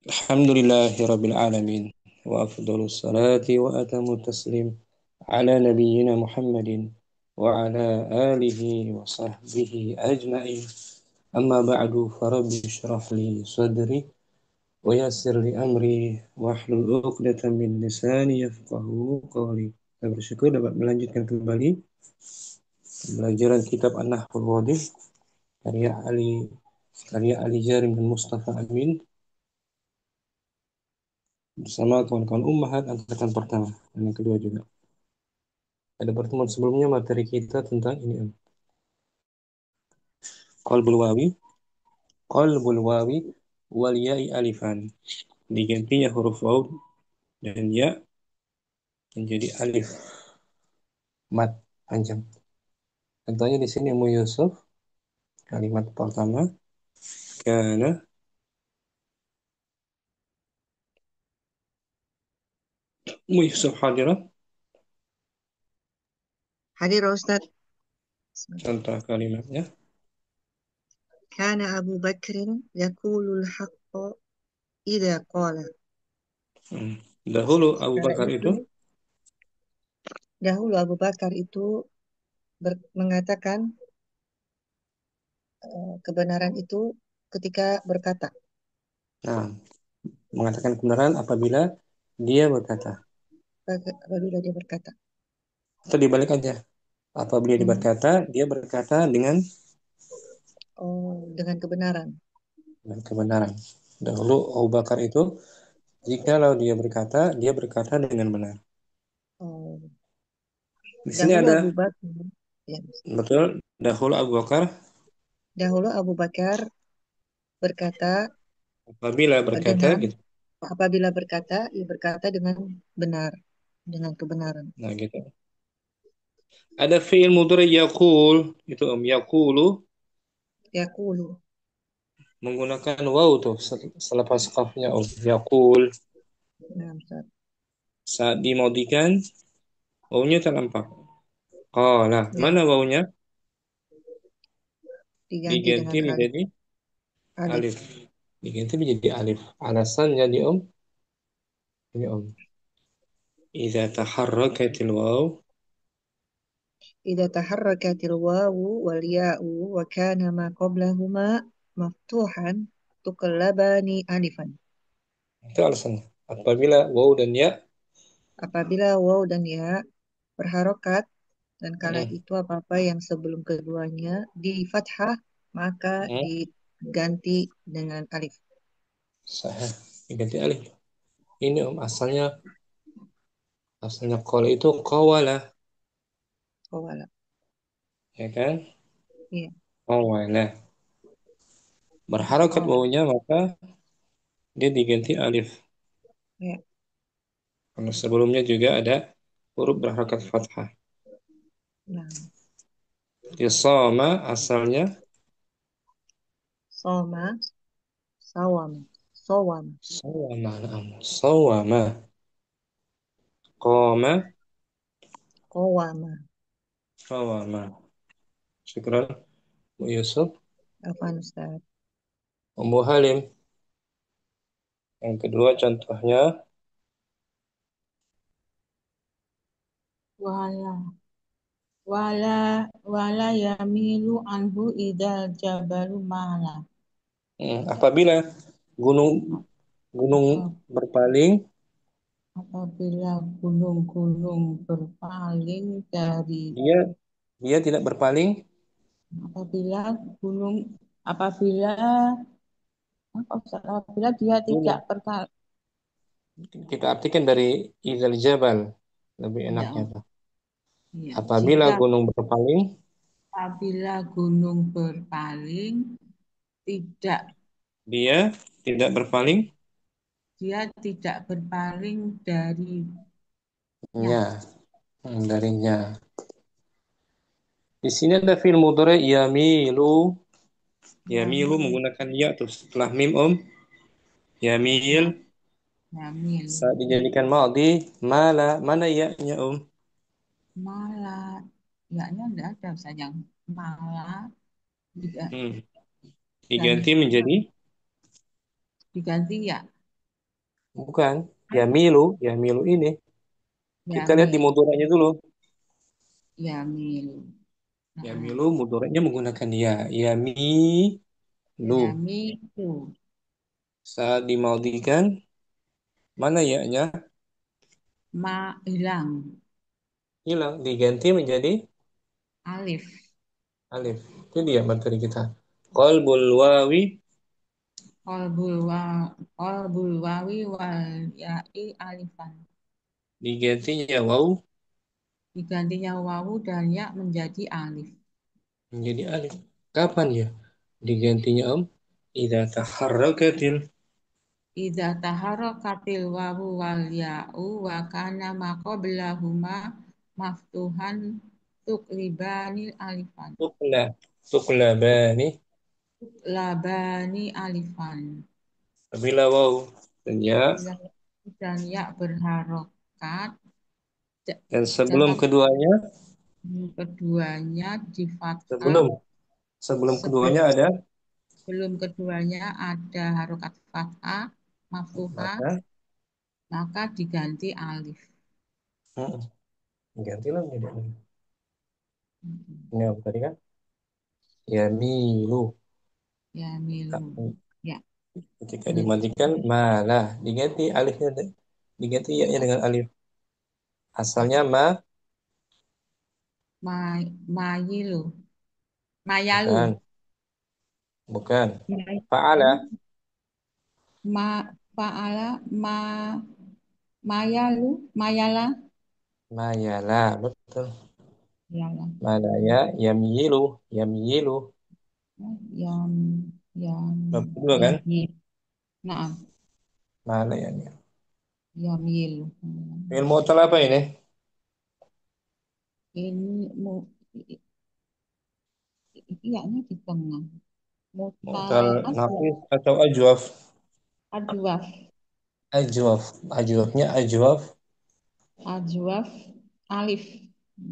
الحمد لله رب العالمين وأفضل الصلاة وأتم التسليم على نبينا محمد وعلى آله وصحبه أجمعين أما بعد فرب اشرح لي صدري ويسر لي أمري واحلل عقدة من لساني يفقه قولي. Saya bersyukur dapat melanjutkan kembali pembelajaran kitab An-Nahwul Wadih karya Ali Jarim dan Mustafa Amin bersama kawan-kawan Ummahat angkatan pertama dan yang kedua juga. Pada pertemuan sebelumnya materi kita tentang ini qalbul wawi, qalbul wawi wal ya'i alifan. Digantinya huruf waw dan ya menjadi alif mat panjang. Contohnya di sini Mu Yusuf kalimat pertama kana Mu Yusuf hadirat. Hadir Ustaz. Contoh kalimatnya. Kana Abu Bakrin yaqulul haqqa idza qala. Hmm. Dahulu Abu Kala Bakar itu, itu dahulu Abu Bakar itu mengatakan kebenaran itu ketika berkata. nah, mengatakan kebenaran apabila dia berkata. Apabila dia berkata. Atau dibalik aja. Apabila dia Hmm. berkata, dia berkata Oh, dengan kebenaran. dengan kebenaran. Dahulu Abu Bakar itu jikalau dia berkata dengan benar. Oh, Di sini dahulu Abu ada Bakar. Ya, betul dahulu Abu Bakar dahulu Abu Bakar berkata apabila berkata dengan gitu. apabila berkata, ia berkata dengan benar, dengan kebenaran. Nah, gitu. Ada fi'il mudhari yaqul itu yaqulu Yaqulu. menggunakan waw tuh selepas qafnya yaqul Nah, Ustaz. saat dimaudikan wawnya terlampak. Qala, Ya, mana wawnya? diganti Diganti dengan alif. menjadi Alif. alif. Diganti menjadi alif. Alasannya di ini Idza taharrakatil waw إذا تحركت الواو والياء وكان ما قبلهما مفتوحا تقلبان ألفا. itu alasannya. Apabila waw dan ya Apabila waw dan ya berharokat dan kala mm, itu apa-apa yang sebelum keduanya di fathah maka mm, diganti dengan alif. sahih diganti alif. Ini asalnya qala itu qawala, Qawala. ya kan? Iya, Qawala. Berharokat qala. wawunya maka dia diganti alif. Ya. Karena sebelumnya juga ada huruf berharokat fathah. Nah, Di sama asalnya soma, sawam, sawam, sawama, na'am. Sawama. Qama, qawama. sawama. Syukran, Bu Yusuf. Afan Ustaz. Ummu Halim. Yang kedua contohnya Wala wala wala yamilu anhu idal jabalu mala. apabila gunung gunung Apa- berpaling, Apabila gunung-gunung berpaling dari dia dia tidak berpaling. apabila gunung apabila apabila dia tidak Gunung. berpaling Kita artikan dari Idzal Jabal. Lebih ya, enaknya tuh. ya. Apabila Jika gunung berpaling, apabila gunung berpaling tidak dia tidak berpaling. dia tidak berpaling darinya. Ya, darinya. Di sini ada fi'il mudhari yamilu. Yamilu Yamil menggunakan ya tuh setelah mim ya, Yamil yamil saat dijadikan madhi mana ya-nya malah yaknya enggak ada sayang malah tidak Hmm. ganti Diganti menjadi diganti ya Bukan. Yamilu ini. Kita lihat di Yamil, mudoranya dulu. Yamil. Nah, Yamilu mudoranya menggunakan ya. Yamilu. Yamilu, Saat dimaudikan, mana ya-nya? ma hilang, Hilang. Diganti menjadi alif. alif. Itu dia materi kita. Qalbul wawi Qalbul wa qalbul wawi wal ya'i alifan. digantinya waw Digantinya wawu dan ya menjadi alif. menjadi alif. Kapan ya? Digantinya om? Idza taharrakatil Idza taharrakatil wawu wal ya'u wa kana ma qablahuma maftuhan tuqlibanil alifan. tuqla tuqlabani Labani alifan. apabila waw dan ya Bila dan ya berharokat dan sebelum catatan keduanya keduanya di fathah sebelum sebelum sebelum keduanya ada sebelum keduanya ada harokat fathah maftuhah maka maka diganti alif. mm, gantilah menjadi alif. Ini apa tadi kan? Yamilu. Ya milu. Ya, Ketika benar. dimatikan malah diganti alifnya diganti ya-nya dengan alif. Asalnya Ma, mayilu. Mayalu. bukan bukan Mayalu. fa'ala Ma faala ma mayalu mayala mayala betul yalah malaya yamilu yang yang betul kan yamil. Nah, malaya yamil. ilmu hotel apa ini Ini iyanya di tengah. hotel Mutala'at ya. nafis atau ajwaf Adwaf. ajwafnya ajwaf Adwaf. Alif.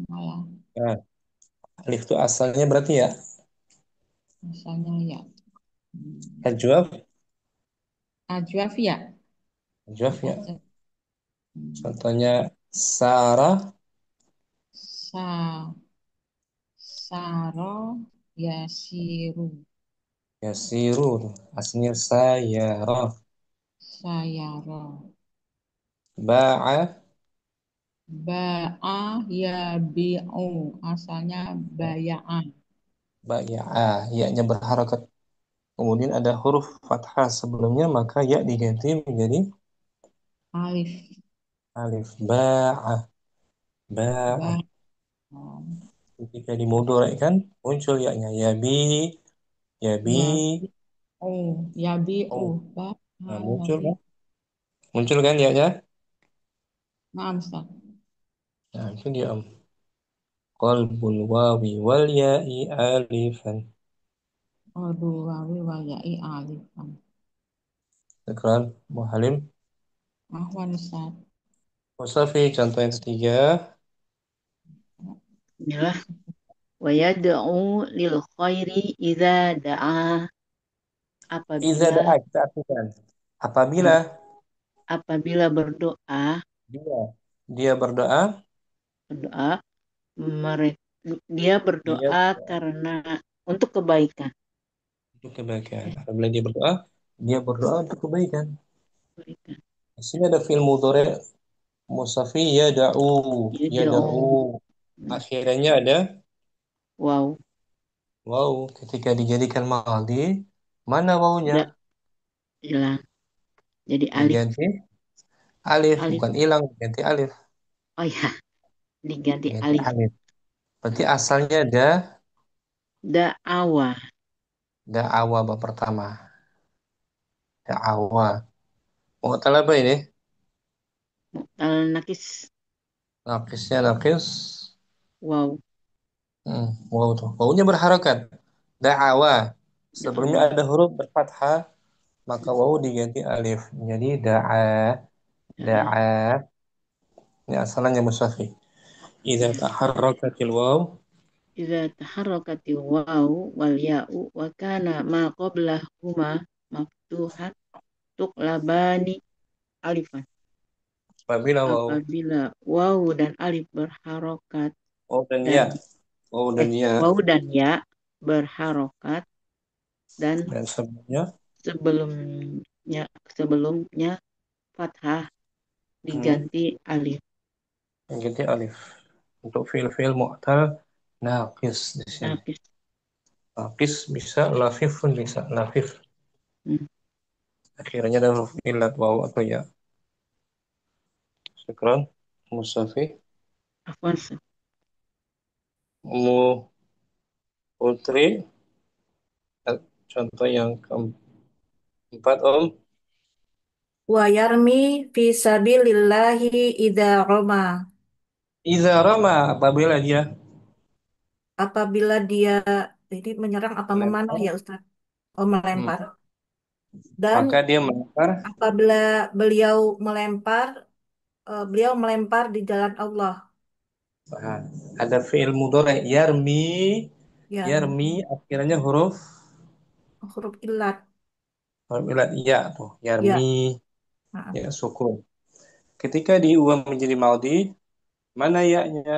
Malah. nah, alif itu asalnya berarti ya Misalnya ya. Hmm. ajwaf Adwaf ya. ajwafnya Aja. Hmm. contohnya Sarah Sa. Saro. Yasiru. yasiru aslinya sayara Sayaro. ba'a Ba'a ya bi'u. Asalnya baya'an. baya'a ya-nya berharakat kemudian ada huruf fathah sebelumnya maka ya diganti menjadi Alif. alif ba'a Ba. ketika dimudoraikan muncul ya-nya ya bi Ya bi'u. Ya bi'u. oh Ba. nah, Ya bi'. muncul kan ya-nya Maaf, Ustaz. nah itu dia om qalbul wawi wal ya'i alifan Qalbul wawi wal ya'i alifan. Syukran Bu Halim Ahwan, Ustaz. Musafi contoh yang ketiga Bismillah. Wa yad'u lil khairi idza da'a iza apabila da'a kita artikan apabila nah, apabila berdoa dia dia berdoa berdoa mereka dia dia berdoa karena untuk kebaikan. untuk kebaikan apabila dia berdoa untuk kebaikan Kebaikan. di sini ada fi'il mudhari musafi Yad'u yada'u akhirnya ada wow wow ketika dijadikan maldi mana wawunya udah hilang. Jadi alif diganti alif alif. bukan hilang diganti alif Oh ya, diganti diganti alif. alif berarti Nah, asalnya da'awa da'awa bab pertama da'awa mau tahu apa ini mu'tal nakis nakisnya nakis wow wow tuh wawunya berharakat da'awa sebelumnya da'awa. ada huruf berfathah maka wawu diganti alif jadi Da'a. da'a ini asalnya musafi idza Ya. taharrakatil waw Idza taharrakati wawu wal ya'u wa kana ma qablahuma maftuhat tuqlabani alifan. Apabila waw. Apabila waw dan alif berharokat Waw dan ya. dan Waw dan ya. waw dan ya berharokat dan Dan sebelumnya sebelumnya fathah diganti alif. ganti alif. Untuk fiil-fiil mu'tal naqis di sini. Nafis. Naqis bisa, lafif pun bisa. Lafif. Hmm. Akhirnya ada huruf illat waw atau ya. Syukran. Musafi. Afwan. Mu Putri. Contoh yang keempat, Om. Wa yarmi fi sabilillahi idza roma. Iza rama, apabila dia Apabila dia ini menyerang apa memanah melempar, ya Ustaz? Oh, melempar. Dan maka dia melempar. apabila beliau melempar, beliau melempar di jalan Allah. Nah, ada fi'il mudhari yarmi, Yarmi. yarmi akhirnya Huruf illat. huruf illat ya tuh, yarmi, Ya. Nah, ya sukun. Ketika diubah menjadi maudi, mana ya-nya?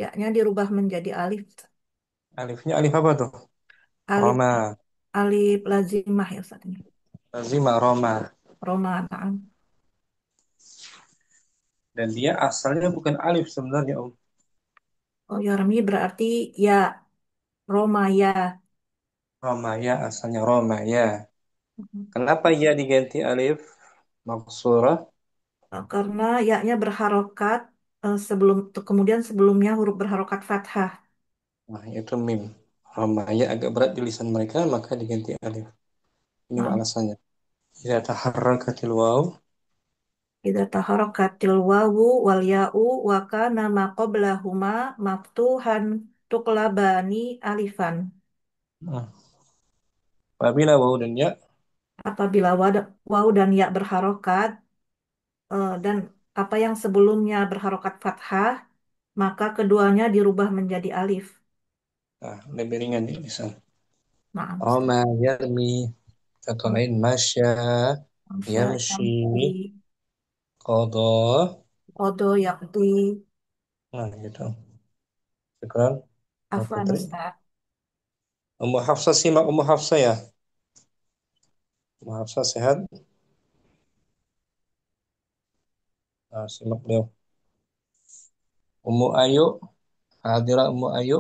ya-nya dirubah menjadi alif. Alifnya alif apa tuh? Alif Roma, alif lazimah ya Ustaz ini. lazima Roma. Roma. Nah. Dan dia asalnya bukan alif sebenarnya, Om. Oh, yarmi berarti ya, Roma ya. Roma ya, asalnya Roma ya. Mhm. Kenapa ya diganti alif maksurah? Karena ya-nya berharokat sebelum kemudian sebelumnya huruf berharokat fathah. Nah, itu mim. Ramaya agak berat di lisan mereka, maka diganti alif. Ini Nah, alasannya. Idza taharrakatil waw. idza taharakatil wawu wal ya'u wa kana ma qablahuma maftuhan tuqlabani alifan. Nah, apabila waw dan ya, Apabila wawu dan ya berharokat dan apa yang sebelumnya berharokat fathah, maka keduanya dirubah menjadi alif. nah, lebih ringan di lisan. Nah, Rama yarmi. Contoh lain, masya, yamshi, yamti, qadha. kodo yakti, Nah, gitu. Syukran, Mbak afwan Putri. Ustaz. Ummu Hafsah, simak Ummu Hafsah ya. Ummu Hafsah sehat. Nah, simak beliau. Ummu Ayu, hadirah Ummu Ayu.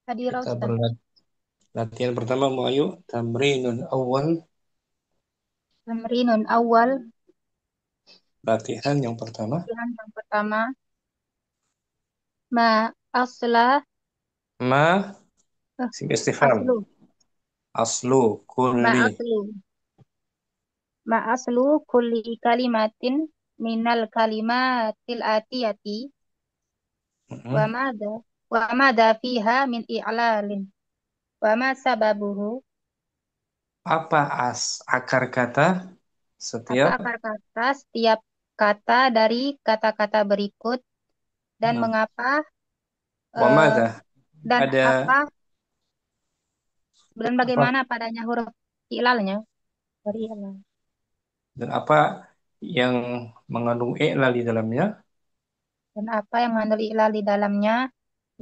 Hadirah Kita Ustaz. berlatih. Latihan pertama Ummu Ayu, tamrinun awal. Tamrinun awal. Latihan yang pertama. Latihan yang pertama. Ma asla. Ma, eh, sing istifham. Aslu. Aslu, Ma kulli. aslu. Ma aslu kulli kalimatin minal kalimatil atiyati. Wa Mm-mm. mada. Wa mada fiha min i'lalin. Wa ma sababuhu. Apa akar kata Apa setiap akar kata setiap kata dari kata-kata berikut dan mm, mengapa eh, wamada dan ada apa dan apa bagaimana padanya huruf i'lalnya dari i'lal. dan apa yang mengandung i'lal di dalamnya, Dan apa yang mengandung ikhlas di dalamnya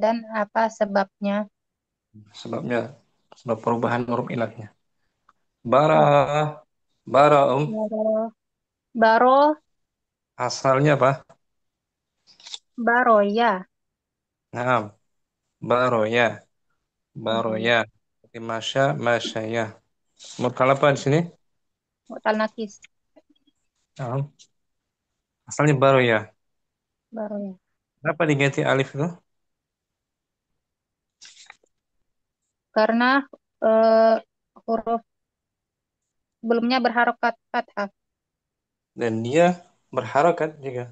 dan apa sebabnya. sebabnya, sebab perubahan huruf ilatnya. Bara Baro, baro, asalnya apa? baroya, Nah, baro ya, baro baroya, ya. Seperti masya ya. Mutkal apa di sini? mutal nakis, Nah, asalnya baro ya. baroya. Kenapa diganti alif itu? Karena eh, huruf sebelumnya berharokat fathah. Dan dia berharokat juga.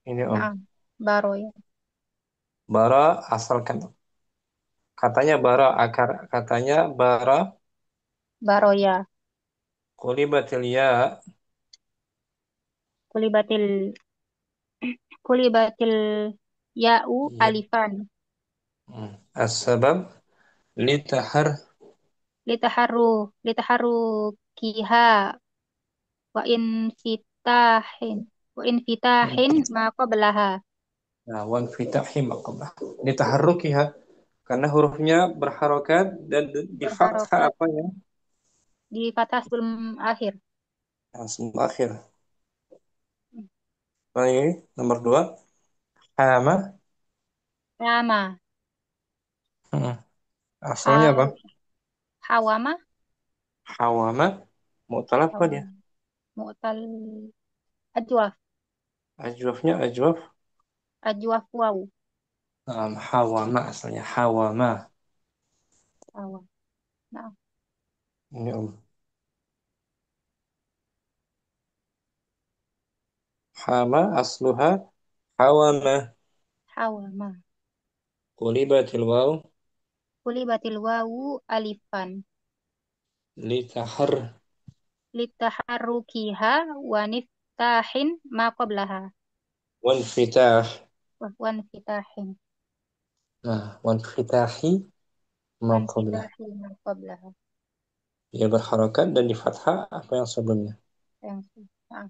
Ini Om. Nah, baroya, Bara asalkan katanya bara, akar katanya bara, baroya, kulibatil ya. kulibatil, kulibatil ya'u Ya. alifan, As-sabab litahar litaharu, litaharu kiha, Wa infitahin. Wa infitahin ma qablaha. Nah, wan fitahi maqabah. Ini taharrukiha karena hurufnya berharokat dan di fathah Berharokat apa ya? di fathah sebelum akhir. Nah, sebelum akhir. Nah, ini nomor dua. Hama. Rama. Hmm. Asalnya apa? Ha- Hawama. Hawama. Mu'tal apa dia? Hawama. Mu'tal ajwaf. Ajwafnya ajwaf. Ajwaf waw. Hawama asalnya. Hawama. Hawam. Nah, Ini Hama asluha hawama. hawama. Qulibatil waw Kulibatil wawu alifan. litahar Litaharrukiha wa niftahin ma qablaha. wan fitah. Wan fitahin. Nah, wan fitahi Wan maqablah. fitahin ma qablaha. Dia berharokat dan di fathah apa yang sebelumnya? Yang nah.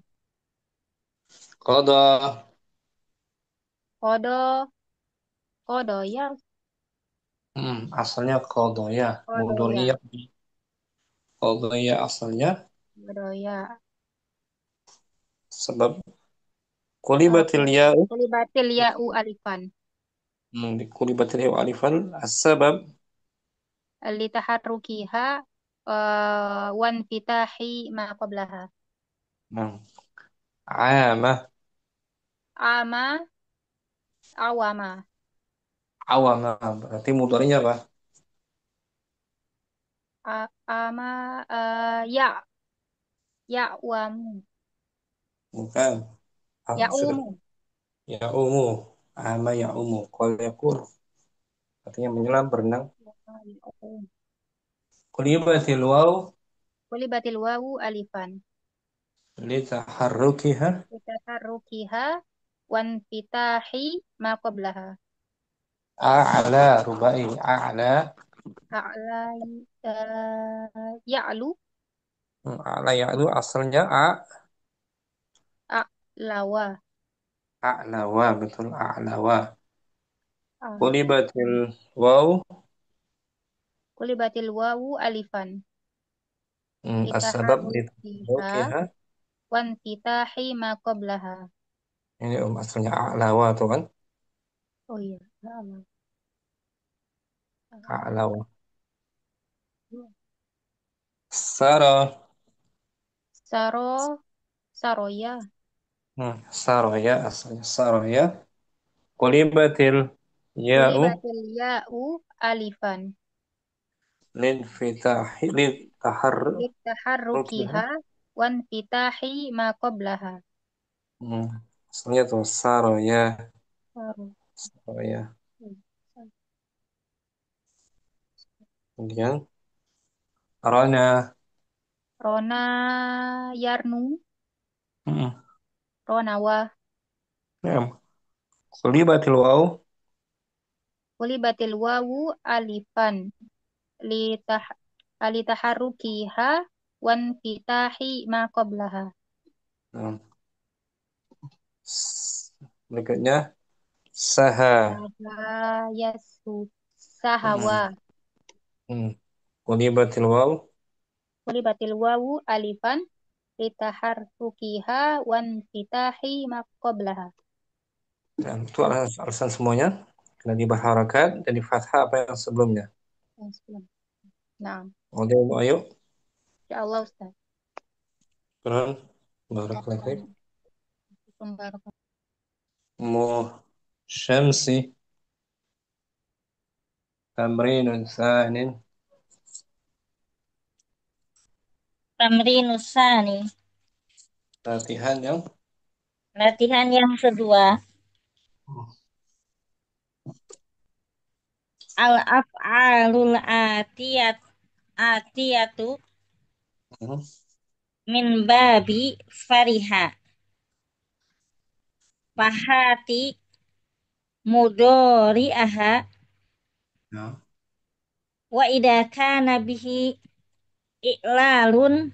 Qada. Kodo. Kodo ya. Asalnya qadaya. Kodo ya. Mudhari'nya qadaya asalnya Kodo ya. sebab qulibatil ya Kulibatil ya'u alifan. qulibatil ya alifan as-sabab. Litaharrukiha wan fitahi ma qablaha. Nah, amah Ama awama. awama berarti mudhari'nya apa? Ama ya ya'wamu. Bukan. Sudah Ya'umu. ya umu. Ama ya umu. Qul yakul artinya menyelam berenang. Ya'umu. Qulibatil waw Kulibatil wawu alifan. litaharrukiha Litaharrukiha wan fitahi ma qablaha. a'la rubai a'la. A'la ya'lu A'la ya'lu asalnya a'lawa. a'lawa betul a'lawa. Ah. Qulibatil waw Kulibatil wawu alifan. as-sabab Litaharrukiha litaharrukiha. wan fitahi ma qablaha. Ini asalnya a'lawa tuh kan? Oh iya, a'la. A'lawa. Sara. Saro saroya. Saraya asalnya saraya. Qulibatil ya'u Kulibatil ya'u alifan. lin fitahi litaharrukiha. Litaharrukiha wan fitahi ma qablaha. Hmm. Asalnya tuh saraya Saro. saraya. Kemudian rana. Rona yarnu. Hmm. Ronawa. Naam. Qulibatil waw Kulibatil wawu alifan. Litah Litaharrukiha wan fitahi ma qablaha. Naam. Berikutnya saha. Saha yasu. Hmm. Sahawa. Hmm. Qulibatil waw Kulibatil wawu alifan. Litaharrukiha wan fitahi ma qablaha. dan itu alasan semuanya karena di harakat dan di fathah apa yang sebelumnya. Nah, Oke, ayo. insyaallah Ustaz. Quran barakallahu fiik. Assalamualaikum. Mu syamsi tamrinun tsanin. Tamrin Nusani. Latihan Latihan yang kedua. Al-af'alul atiyatu Hmm. min babi fariha. Fahati mudori'aha Ya. wa idha kana bihi i'lalun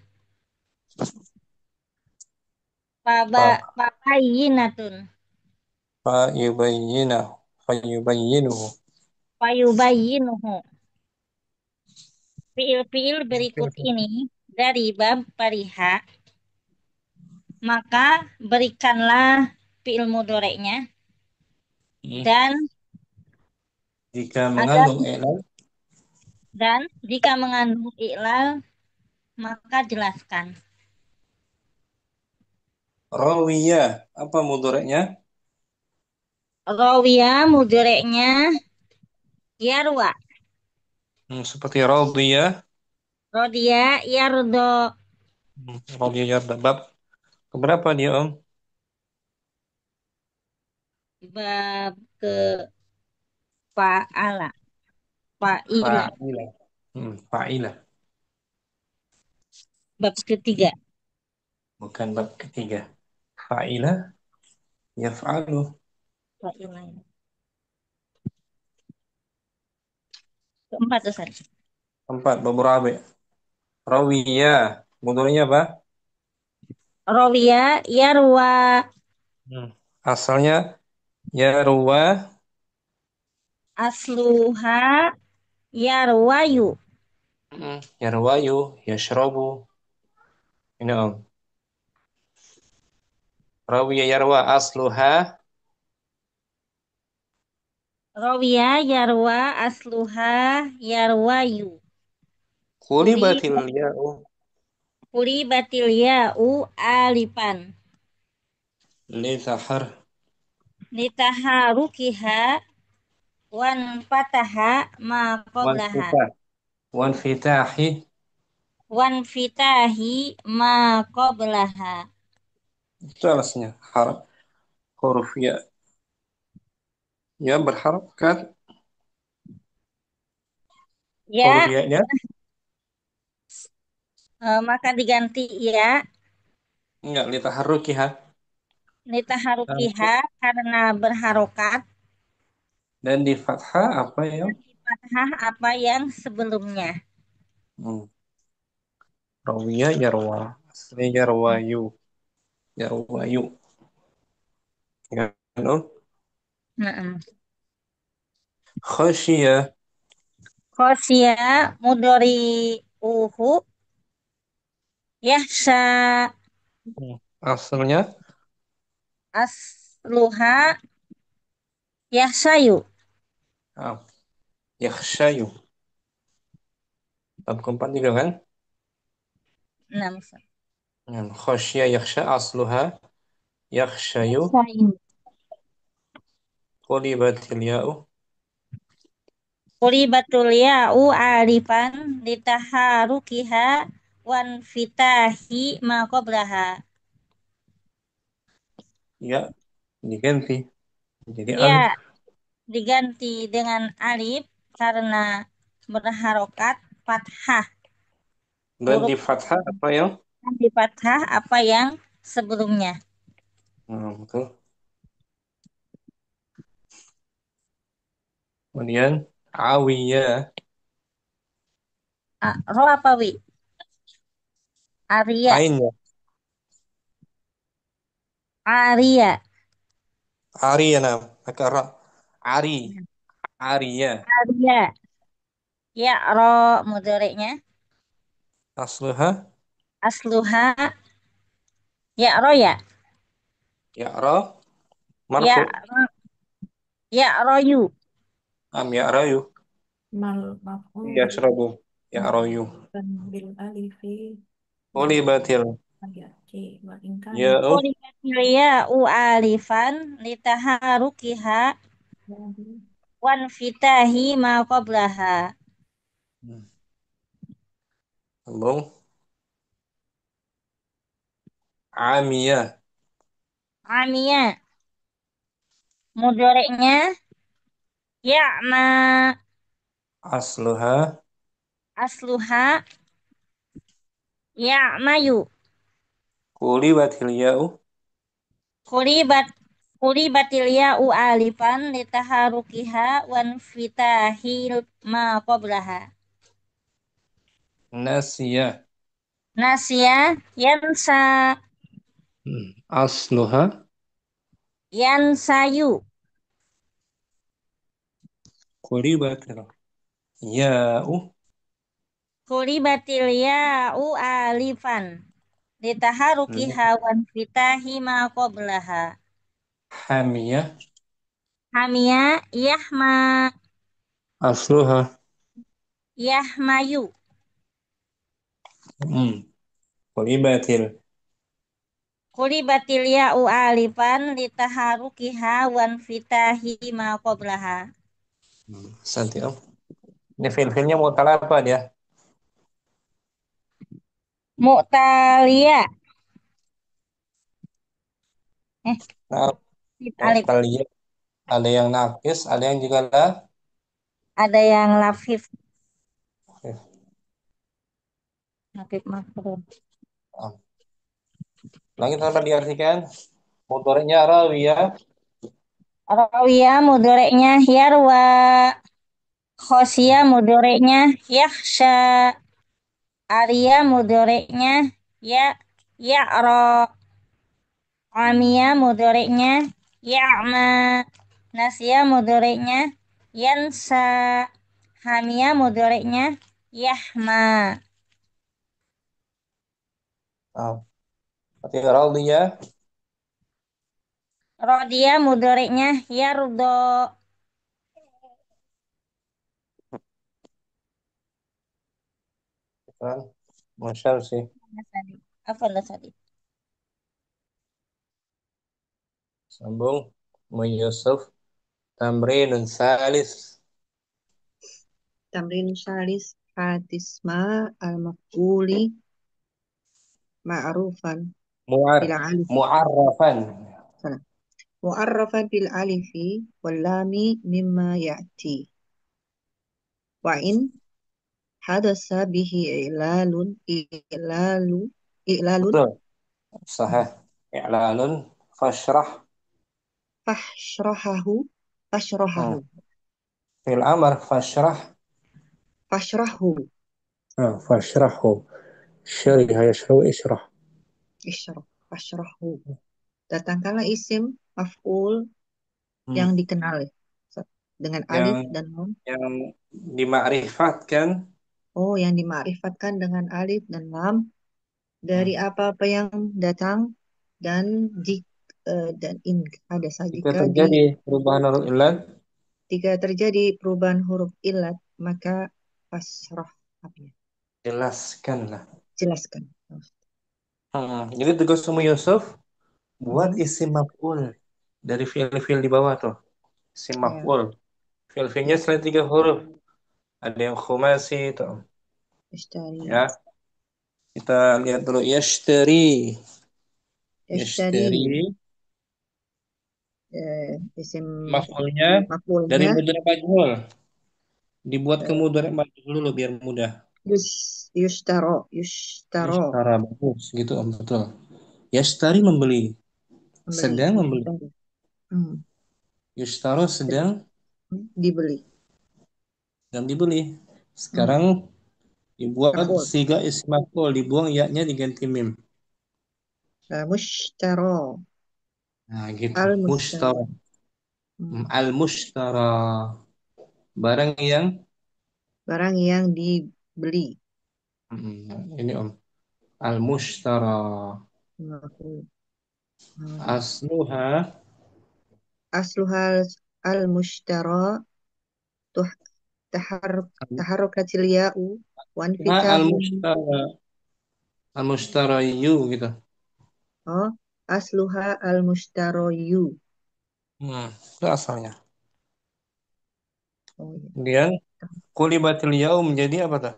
Fa Pabayinatun. Fayubayyinahu. Fayubayyinuhu. Fayubayyinuhu. Fiil-fiil berikut ini dari bab pariha, maka berikanlah fiil mudhoreknya Hmm. dan Jika ada mengandung i'lal, dan jika mengandung iklal maka jelaskan. rawiya, apa mudhoreknya? Rawiya mudhoreknya yarwa. Seperti radiyah. Rodiya yardo. Radiyah yarda. Bab keberapa dia, Om? Bab ke fa'ala. Fa'ila. Fa'ilah. Fa'ilah. Bab ketiga. Bukan bab ketiga. Fa'ilah yaf'alu. Fa'ila. Keempat Ustaz. Empat, bab rabi'. Rawiyah. Mudhoreknya apa? Rawiya yarwa. Asalnya yarwa. Asluha yarwayu. Yarwayu. Yashrabu. Ini, Om. Rawiya yarwa asluha. Rawiya yarwa asluha yarwayu. Qulibatil ya'u. Kuli batil ya'u alifan. Litahar. Litaharukiha wan fataha ma qablaha. Wanfitah. Wanfitahi. Wan fitahi ma qablaha. Itu alasnya. Huruf ya. Ya berharokat. Huruf Ya, ya-nya. maka diganti ya Enggak, litaharukiha. litaharukiha karena berharokat Dan di fathah apa ya? dan di fathah apa yang sebelumnya. Hmm. Rawiya yarwa. Asli yarwayu. Yarwayu. Ya, kan, Om? Nah, Khasyiya. Khosya mudori uhu yahsa Asalnya asluha yahsayu. ah, yakhshayu. Bab keempat juga kan? Nah, Khasyiya yakhsha asluha yakhshayu. yahsayu. Qulibatil ya'u. Qulibatul ya'u alifan litaharukiha wan fitahi ma qablaha. Ya diganti jadi alif. Ya diganti dengan alif karena berharokat fathah. Dan di Huruf fathah apa ya? di fathah apa yang sebelumnya. Betul. Kemudian awiyah. Ro apa wi? Arya. Ain ya. Arya. Ari ya nam. Maka Ari. Arya. Arya. Ya ro mudhoreknya. Asluha Asluha ya ro ya. ya'ra Ya marfu. ya royu. Ya rayu. Maf'ul Yashrabu. Ya'rayu. dan bil alifi Qulibatil ya'ti wa in kana ya'u. Qulibatil ya'u alifan litaharukiha wan fitahi ma qablaha. Sambung. Amiyah. Amiyah mudhoreknya ya'ma. Asluha Asluha ya'mayu. qulibatil ya'u. Qulibat Qulibatil ya'u alifan litaharukiha wan fitahil ma qablaha. Nasiyah. Nasya yansa. Asluha Yansayu. qulibat ya'u Kulibatil ya'u alifan. Litaharukiha wan fitahi ma qablaha. hamiyah Hamia yahma asluha yahmayu. qulibatil Kulibatil ya'u alifan litaharukiha wan fitahi ma qablaha. Santi Om. Ini fil-filnya mutal apa dia? Mu'talia. Nah, Alif. mutal ya. Ada yang nakis, ada yang juga lah. Ada yang lafif. Lafif makrun. Lagi tanpa diartikan. Motornya rawiyah. Rawiyah mudoreknya yarwa. Khosia mudoreknya yakhsha. Arya mudoreknya ya ya'ra. Amia mudoreknya ya'ma. Nasia mudoreknya yansa. Hamia mudoreknya yahma. Berarti rawiyah. Rodia mudoreknya yardo. Kan? Masya sih. Apa tadi? Sambung. Mu Yusuf. Tamrinun salis. Tamrin salis hatisma al-maqbuli ma'rufan bil alif. Mu'arrafan. Salah. Mu'arrafan bil alifi wal lami mimma ya'ti. Wa in hadasa bihi i'lalun Betul. Sahih. I'lalun. Fashrah. fashrahahu Fil amr fashrah. fashrahu Fashrahu. Syariha yashrahu ishrah. fashrahu. Datangkanlah isim maf'ul yang dikenal ya. Dengan alif Yang dan lam. yang dimakrifatkan. Oh, yang dimakrifatkan dengan alif dan lam dari apa-apa yang datang dan dan in ada saja Jika terjadi perubahan huruf illat, jika terjadi perubahan huruf illat maka fasrah apa ya? jelaskanlah. Jelaskan. Jadi tugas Umi Yusuf buat Hmm. isim maf'ul dari fiil-fiil di bawah tuh. Isim Ya. maf'ul. Fiil-fiilnya Ya. selain 3 huruf. Ada yang khumasi tuh. Yashtari. Ya. Kita lihat dulu yashtari. Yashtari. Yashtari Isim maf'ulnya dari maf'ulnya mudhari' majhul. Dibuat ke mudhari' majhul dulu biar mudah. yushtaro. Yashtara bagus gitu Om, betul. Yashtari membeli. Sedang membeli. Hmm. Yushtaro sedang Dibeli. dibeli. Sekarang dibuat Maf'ul. siga isim maf'ul, dibuang ya-nya diganti mim. Mushtaro. Nah, gitu. Al-mushtaro. Mushtara. Al-mushtara. Barang yang Barang yang dibeli. ini Om. Al-mushtara. Maf'ul. Asluha Asluhal al-mushtara taharrukatil ya'u wan fitahu. al-mushtara. Al-mushtara yu gitu. Oh, asluha al-mushtaroyu. Itu asalnya. Oh iya. Kemudian kulibatil yaum menjadi apa tuh?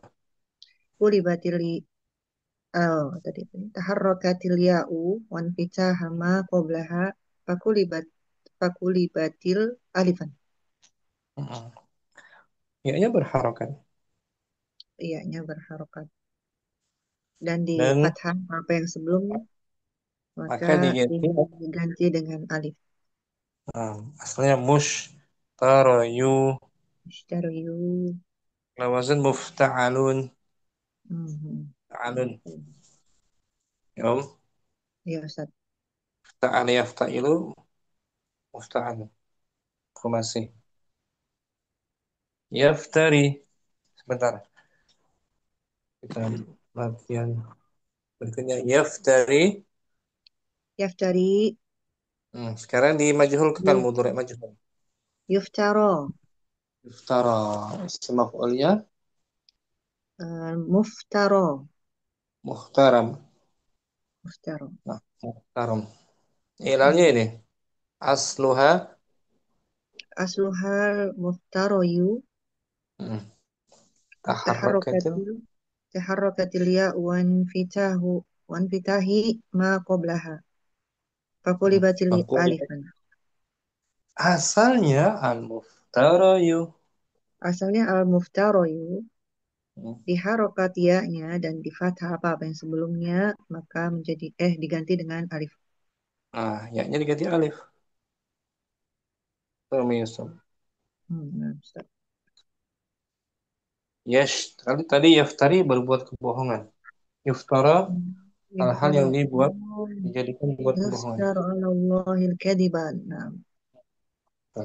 Kulibatili tadi taharrukatil ya'u wan fitaha ma qablaha fakulibatil alifan. Ya-nya berharokat. Iya-nya berharokat. Dan di Dan fathah apa yang sebelumnya maka maka diganti diganti dengan alif. asalnya mushtarayu Mushtaroyu. lawazan mufta'alun Mhm. ta'alun ya Om. Ya Ustaz. Ta'ala yafta'ilu musta'an. Masih. Yaftari. Sebentar. Kita latihan berikutnya. Yaftari. Yaftari, Sekarang di majhul kan yuf, mudhari' majhul. yuftaro, Yuftara. Isim maf'ulnya muftaro, muhtaram. muftaro. Nah, muhtaram. Ilalnya Hmm. ini. Asluha. Asluhal muftaroyu Hmm. Taharrakatil. taharrokatil taharrokatil ya wan fitahi ma qoblaha fakulibatil Fakul. alifan. Asalnya al-muftarayu. Asalnya al muftaroyu Hmm. di harokat ya-nya dan di fathah apa yang sebelumnya maka menjadi diganti dengan alif. Nah, ya-nya diganti alif. Terus. Nah, Ustaz. Tadi yaftari berbuat kebohongan. Yuftara hal-hal yang dibuat dijadikan buat kebohongan. Yuftar ala Allahil kadiban. Nah,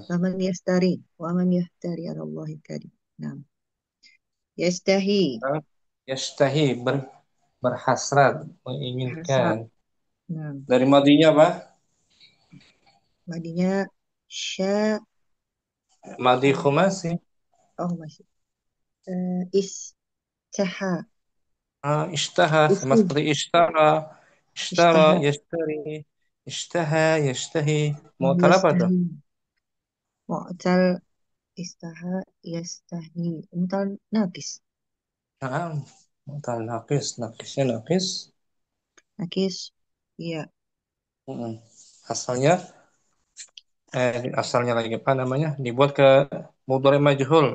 waman yastari waman yaftari ala Allahil kadib. Nah, yastahi Yastahi berhasrat, menginginkan. hasad. Nah, Dari madinya apa? madinya sya Madi eh, khumasi. masih istaha Ishtaha sama isti seperti ishtara. Ishtara, istaha yashtari. Ishtaha, yashtahi. Mu'tal apa tuh? yastahi mu'tal istaha yastahi mu'tal nakis Nah, mu'tal naqis. Naqisnya naqis. nakis ya. Mm-mm. Asalnya, asalnya lagi apa namanya? Dibuat ke mudhari majhul.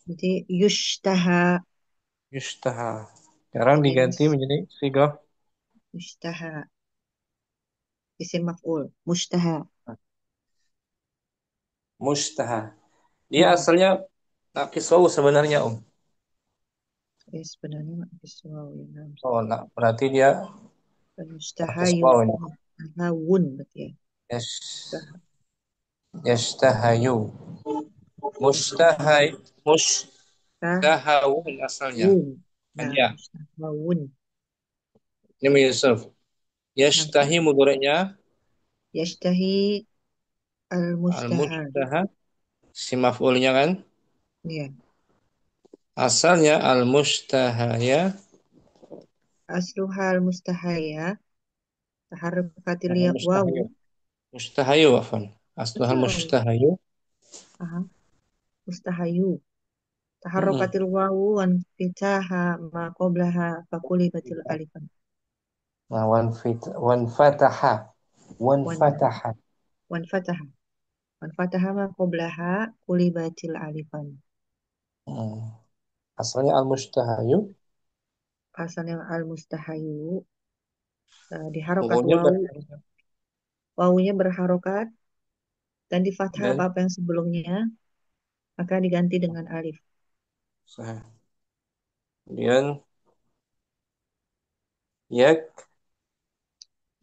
Jadi yushtaha Yushtaha. Sekarang diganti yes menjadi sigah yushtaha isim maf'ul mushtaha. mushtaha. Dia asalnya naqis wawu sebenarnya, Om. Sebenarnya nakis waw ya nam Oh, nah, berarti dia naqis yushtahayu wawu ini. hawun berarti ya. Yash, yashtahayu. Mustahay, mushtahawun asalnya. Mushtahawun. Kan Nah, ya. mushtahawun. Ini Yusuf. Nah, Yashtahi mudhari'nya yashtahi al-mustaha. al-mushtaha. Si maf'ulnya kan. Ya. Asalnya al-mushtahaya. Asluha al-mustahaya. Taharrukatil ya wawu. Al-mustahayu. Mustahayu afan. Asluhal Betul. mustahayu. Aha. Mustahayu. Mm-mm. Taharrukatil wawu wan fitaha ma qoblaha fakulibatil alifan. Nah, wan fataha. Wan Wan fataha. wan fataha. Wan fataha ma qoblaha kulibatil alifan. Hmm. Asalnya al-mustahayu. Asalnya al-mustahayu di harokat Wawunya wawu. Wawunya berharokat dan di fathah dan apa yang sebelumnya maka diganti dengan alif. sah. Kemudian yak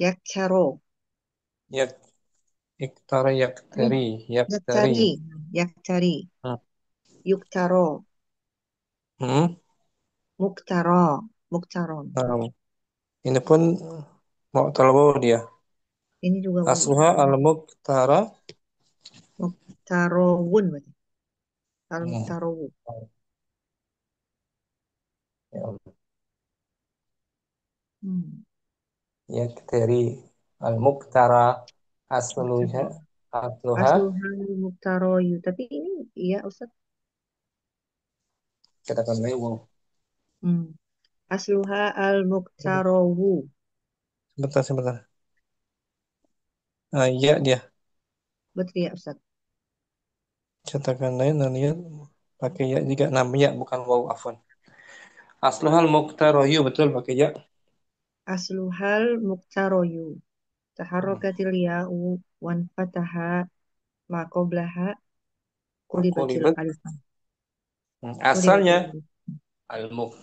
Yakcaro, yak iktara eh, yaktari yaktari. yaktari, yaktari, Hmm. yuktaro, Hmm. muktaro, muktaron. Nah, ini pun mau terlalu dia. Ini juga wawu. Asluha al-muktara. Muktarowun berarti. Al Hmm. muktarowu. Ya Allah. Hmm. Yaktari al-muktara. Asluha Muktaro. asluha Asluhal muktaroyu. Tapi ini iya Ustaz. katakan wow. Hmm. Asluha al muktarowu. Sebentar. Ya dia Betul ya Ustaz. cetakan lain dan lihat pakai ya juga namanya bukan wow afwan. Asluhal muktarayu betul pakai ya. Asluhal muktaroyu. Hmm. Taharrokatil ya'u wan fataha ma qoblaha Aku kulibatil libet. alifan. Asalnya Kulibatil alif.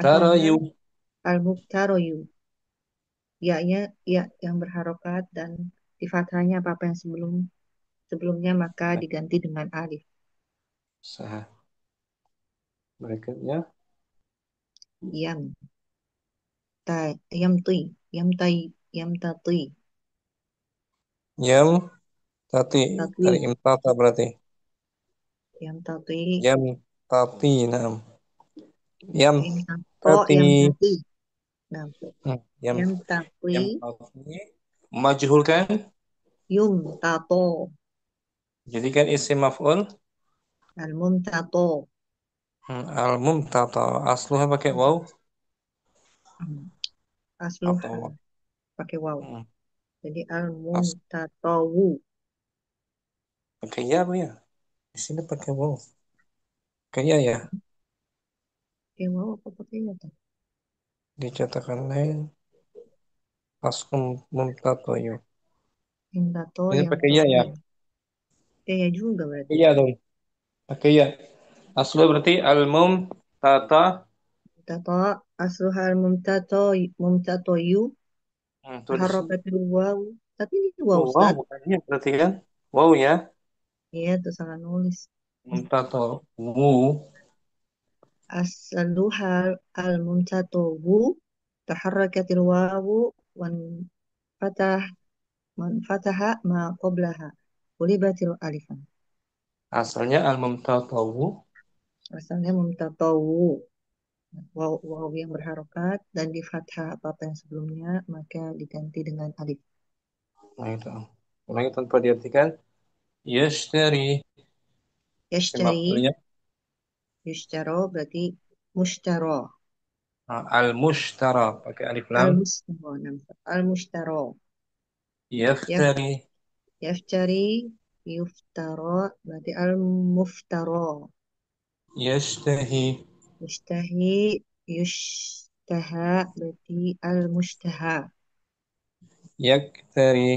Asalnya al-muktarayu. al-muktaroyu. Ya-nya ya yang berharokat dan di fathahnya apa-apa yang sebelumnya maka diganti dengan alif. Sah. Berikutnya Yam ta yamti yamtai yamtati yam tati tati dari imtata berarti. yamtati Yam tati nam. Yam yamtato tati. yamtati. Nah, Yam yamtati yam tati. Majhul kan? yumtato Jadi kan isim maf'ul. al-mumtato. Al-mumtata. Asluha pakai waw Asluha atau pakai waw. hmm, Jadi as al-mumtatawu. pakai ya apa ya? Di sini pakai waw. Pakai ya ya. Pakai waw apa pakai ya tuh? Dicetakan lain. Askum mumtata yo. Yamtato Ini pakai ya yamtati. ya. Ya juga Pakai berarti. ya dong. Pakai ya. Aslu berarti al-mumtata. Mumtato asluha al-mumtato mumtato yu. Tuh di sini. Harakatul waw. Tapi ini waw Oh, wow, Ustaz. bukan ya berarti kan? Wow ya. Iya, itu salah nulis. Mumtata. Wu. Asluha al-mumtato wu. Taharrakatil wawu wan fatah man fataha ma qablaha. Ulibatil alifan. Asalnya al-mumtata wu. Asalnya mumtatawu. Waw, waw yang berharokat dan di fathah apa-apa yang sebelumnya maka diganti dengan alif. Nah itu. Ulangi tanpa diartikan. Yashtari. Isim Yashtari, maf'ulnya. yushtaro berarti mushtaro. Al-mushtara. Pakai alif lam. Al-mushtaro, al-mushtaro. Yaf, Yaftari. yaftari, yuftaro berarti al-muftaro. Yashtahi. Yushtahi, yushtaha berarti al-mushtaha. Yaktari.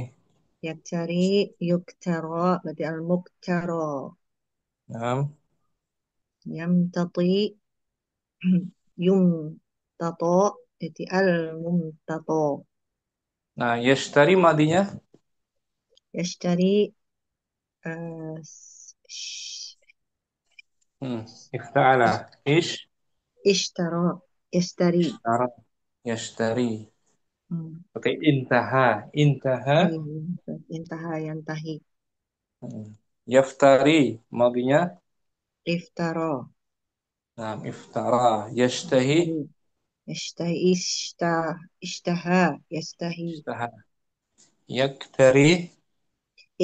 Yaktari, yuktaro berarti al-muktaro. Naam. Yamtati, yumtato berarti al-mumtato. Nah, yashtari madinya. Yashtari, eh, sh- Ifta'ala. ishtaro, yashtari. Ishtara. Yashtari. Hmm. Pakai intaha. Intaha. Iya, intaha yantahi. Yaftari. Madinya. Iftaro, Nah, iftara. Yashtahi. ishtari. Yashtahi, ishtaha, yastahi. Istaha. Yaktari.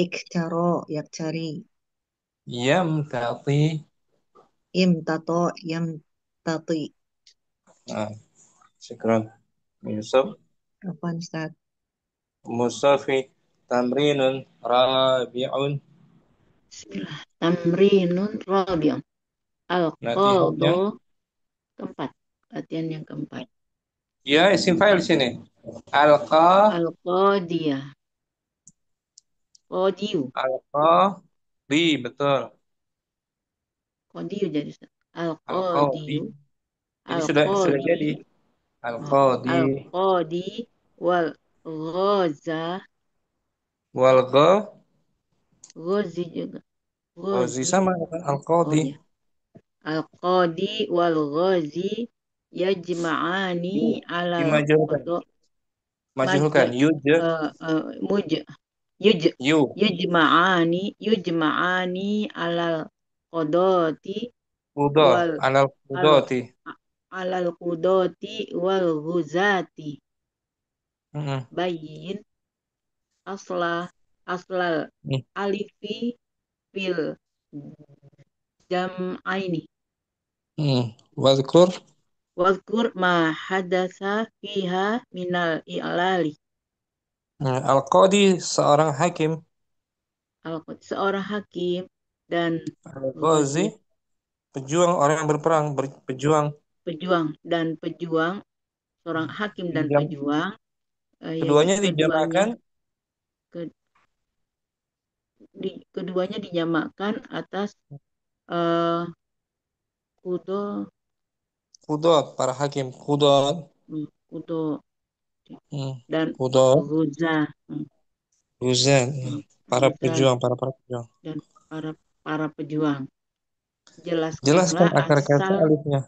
Iktaro, yaktari. Yamtati. Imtato, yamtati. Nah, syukran. Yusuf. Apaan Ustaz? Musafi. Tamrinun. Rabi'un. Bismillah. Tamrinun rabi'un. Latihannya. Al-qalbu keempat. Latihan yang keempat. Ya, isim fa'il di sini. Alqa. Al-qadiyah. Qadiyu. Alqa. Di, betul. Qadiyu jadi Ustaz. Al-Qadi. Al-qadiyu. Jadi sudah Al-qadi. jadi. Oh, Al-Qadi. Al-qadi wal ghaza. Walga. Ghazi juga. Ghazi Ghazi. sama dengan Oh Al-Qadi. iya. Al-qadi wal ghazi yajma'ani ala Dimajhulkan. qada Majhulkan. majda Yuj. muj yuj Yu. yujma'ani alal qadati Qudah. wal Alal al qudati. alal qudati wal ghuzati Mm-mm. bayin aslal Mm. alifi fil jam'aini Mm. Wadhkur. wadhkur ma hadatsa fiha minal i'lali. Al-Qadi seorang hakim. Seorang hakim dan Al-Ghazi ghazi pejuang, orang yang berperang, pejuang. pejuang dan pejuang, seorang hakim dan Dijam- pejuang, Keduanya keduanya dijamakan. ke- keduanya dijamakkan atas eh kudo Qudat, para hakim. Qudat. kudo Mm. dan Qudat. guza. Guzan. Para Guzan pejuang, para pejuang. dan para para pejuang. Jelaskan Jelaskanlah akar kata asal alifnya.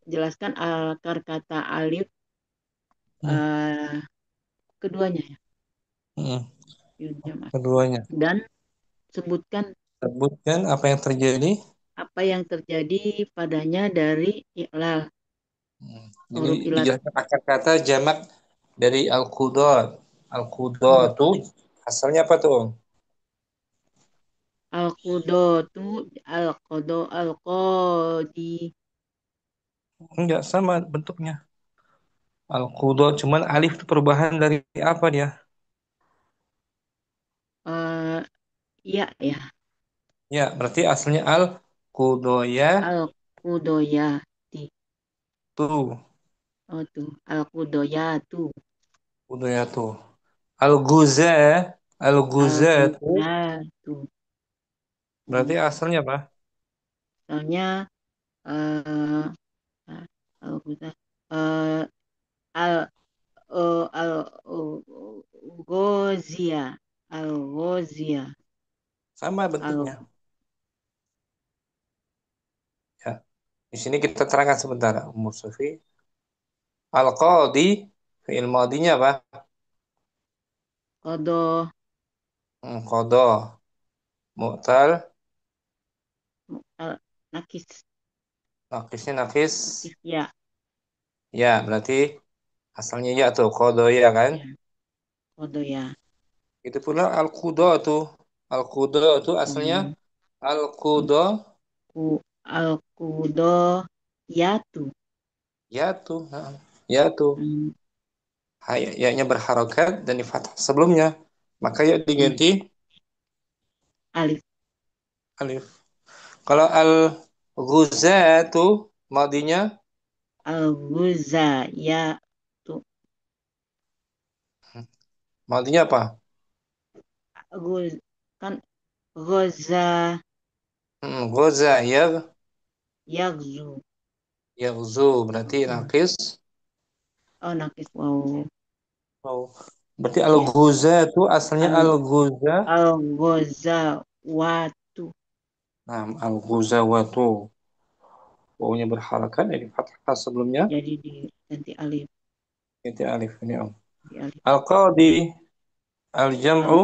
jelaskan akar kata alif Hmm. keduanya ya. Hmm. Yun jamaah. Keduanya. Dan sebutkan Sebutkan apa yang terjadi. apa yang terjadi padanya dari i'lal Jadi huruf ilat. dijelaskan akar kata jamak dari al-qudat. Al-qudat itu asalnya apa tuh? Al-qudatu al-qado al-qadi. Enggak sama bentuknya. Al-qudat cuman alif itu perubahan dari apa dia? eh ya ya Ya, berarti asalnya al-qudoyah al-qudoyati. tuh. Oh tuh al-qudoyatu. Qudoyah tuh. Al-guza, al-guza tuh Al-guzatu. berarti asalnya apa? Soalnya eh al-guza eh al al gozia al-gozia Sama al bentuknya. Ya. Di sini kita terangkan sebentar, Ummu Sufi. Al-qadi fi'il madinya apa? kodo Qada. Mu'tal, al nakis nakisnya nakis. nakis ya Ya, berarti asalnya ya tuh, qada ya kan? ya kodo ya. Itu pula al-quda tuh. Al-quda tuh asalnya Hmm. al-quda Al-Qudo Yatu. ya tuh. Nah, ya tuh. Hmm. Ya-nya berharokat dan di fathah sebelumnya. Maka ya Hmm. diganti Alif. alif. Kalau al-ghuza tuh madinya Al-Guza Yatu. madinya apa? Guz kan Goza Ghuza Yagzu. yaghzu berarti Hmm. nakis. Oh nakis wow. Oh. Berarti Ya. al-ghuza tuh asalnya Al al-ghuza. Al-Goza Watu. Nah, al-ghuza watu. Wawunya berharakat dari fathah sebelumnya. Jadi diganti alif. Ganti alif ini om. Di alif. Al-qadi al-jam'u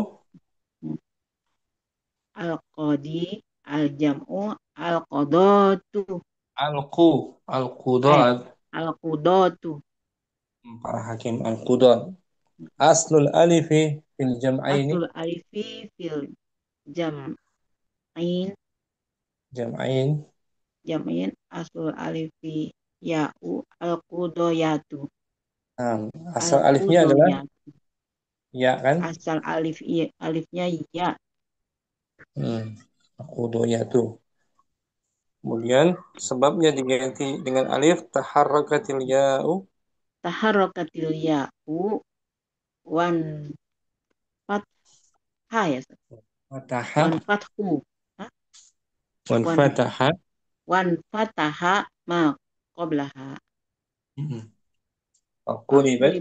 Al Al-Qadi Al-Jam'u Al-Qadatu. al-qu Eh al-qudat. Al-Qudatu. Para hakim al-qudat. Aslul alifi fil jam'aini. Asul alifi fil jam'in Jam'ain. jam'in asul alifi ya'u al-qudoyatu Nah, asal alifnya adalah al-qudoyatu ya kan? asal alifnya ya Qudoyatu. Kemudian sebabnya diganti dengan alif taharrakatil ya'u taharrokatil ya'u wan fatha ya fataha wan fathu. Hah? wan wan fataha. wan fataha ma qablaha Hmm. Faqulibat.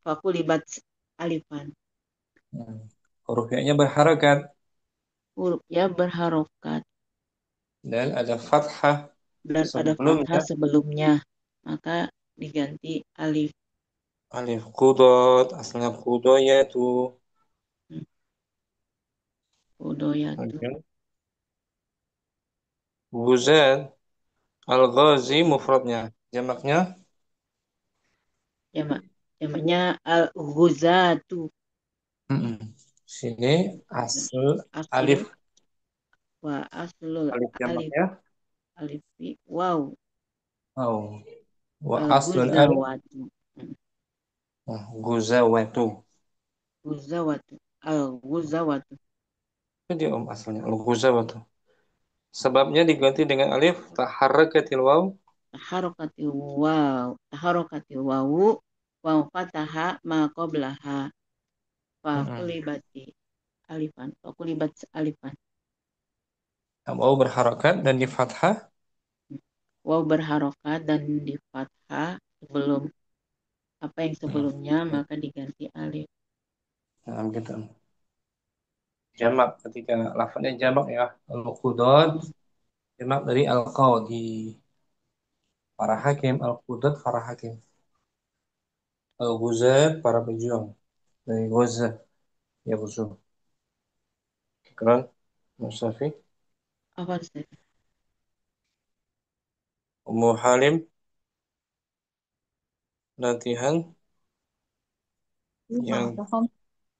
fakulibat alifan Hmm. Huruf ya-nya berharakat huruf ya berharokat dan ada fathah dan ada fathah sebelumnya sebelumnya maka diganti alif. alif qudot asalnya qudoyatu. Hmm, Udoyatu. Kemudian guzan al-ghazi mufradnya jamaknya Jamak, jamaknya al-ghuzatu. mm-mm. Sini asal alif Aslu wa aslul alif alif jamaknya alifi wow oh wa aslul alif al-ghuzawatu. Hmm, guzawatu. Ghuzawatu. Al-ghuzawatu. Itu dia om asalnya al-guzawatu. Sebabnya diganti dengan alif taharrakatil waw. Taharokati wawu wa fataha ma qablaha fa Mm-mm. kulibati alifan fa kulibat alifan. Waw berharakat dan di fathah. Waw berharokat dan di fathah sebelum apa yang sebelumnya Mm. maka diganti alif. Nah, gitu. Jamak ketika lafadznya jamak ya. Al-Qudad jamak dari Al-Qadi. Para hakim, Al-Qudad para hakim. Al-Ghuzat para pejuang. Dari Ghuzah ya Ghuzah. Keren, Musafi. Apa Ustaz? Ummu Halim latihan Lima, yang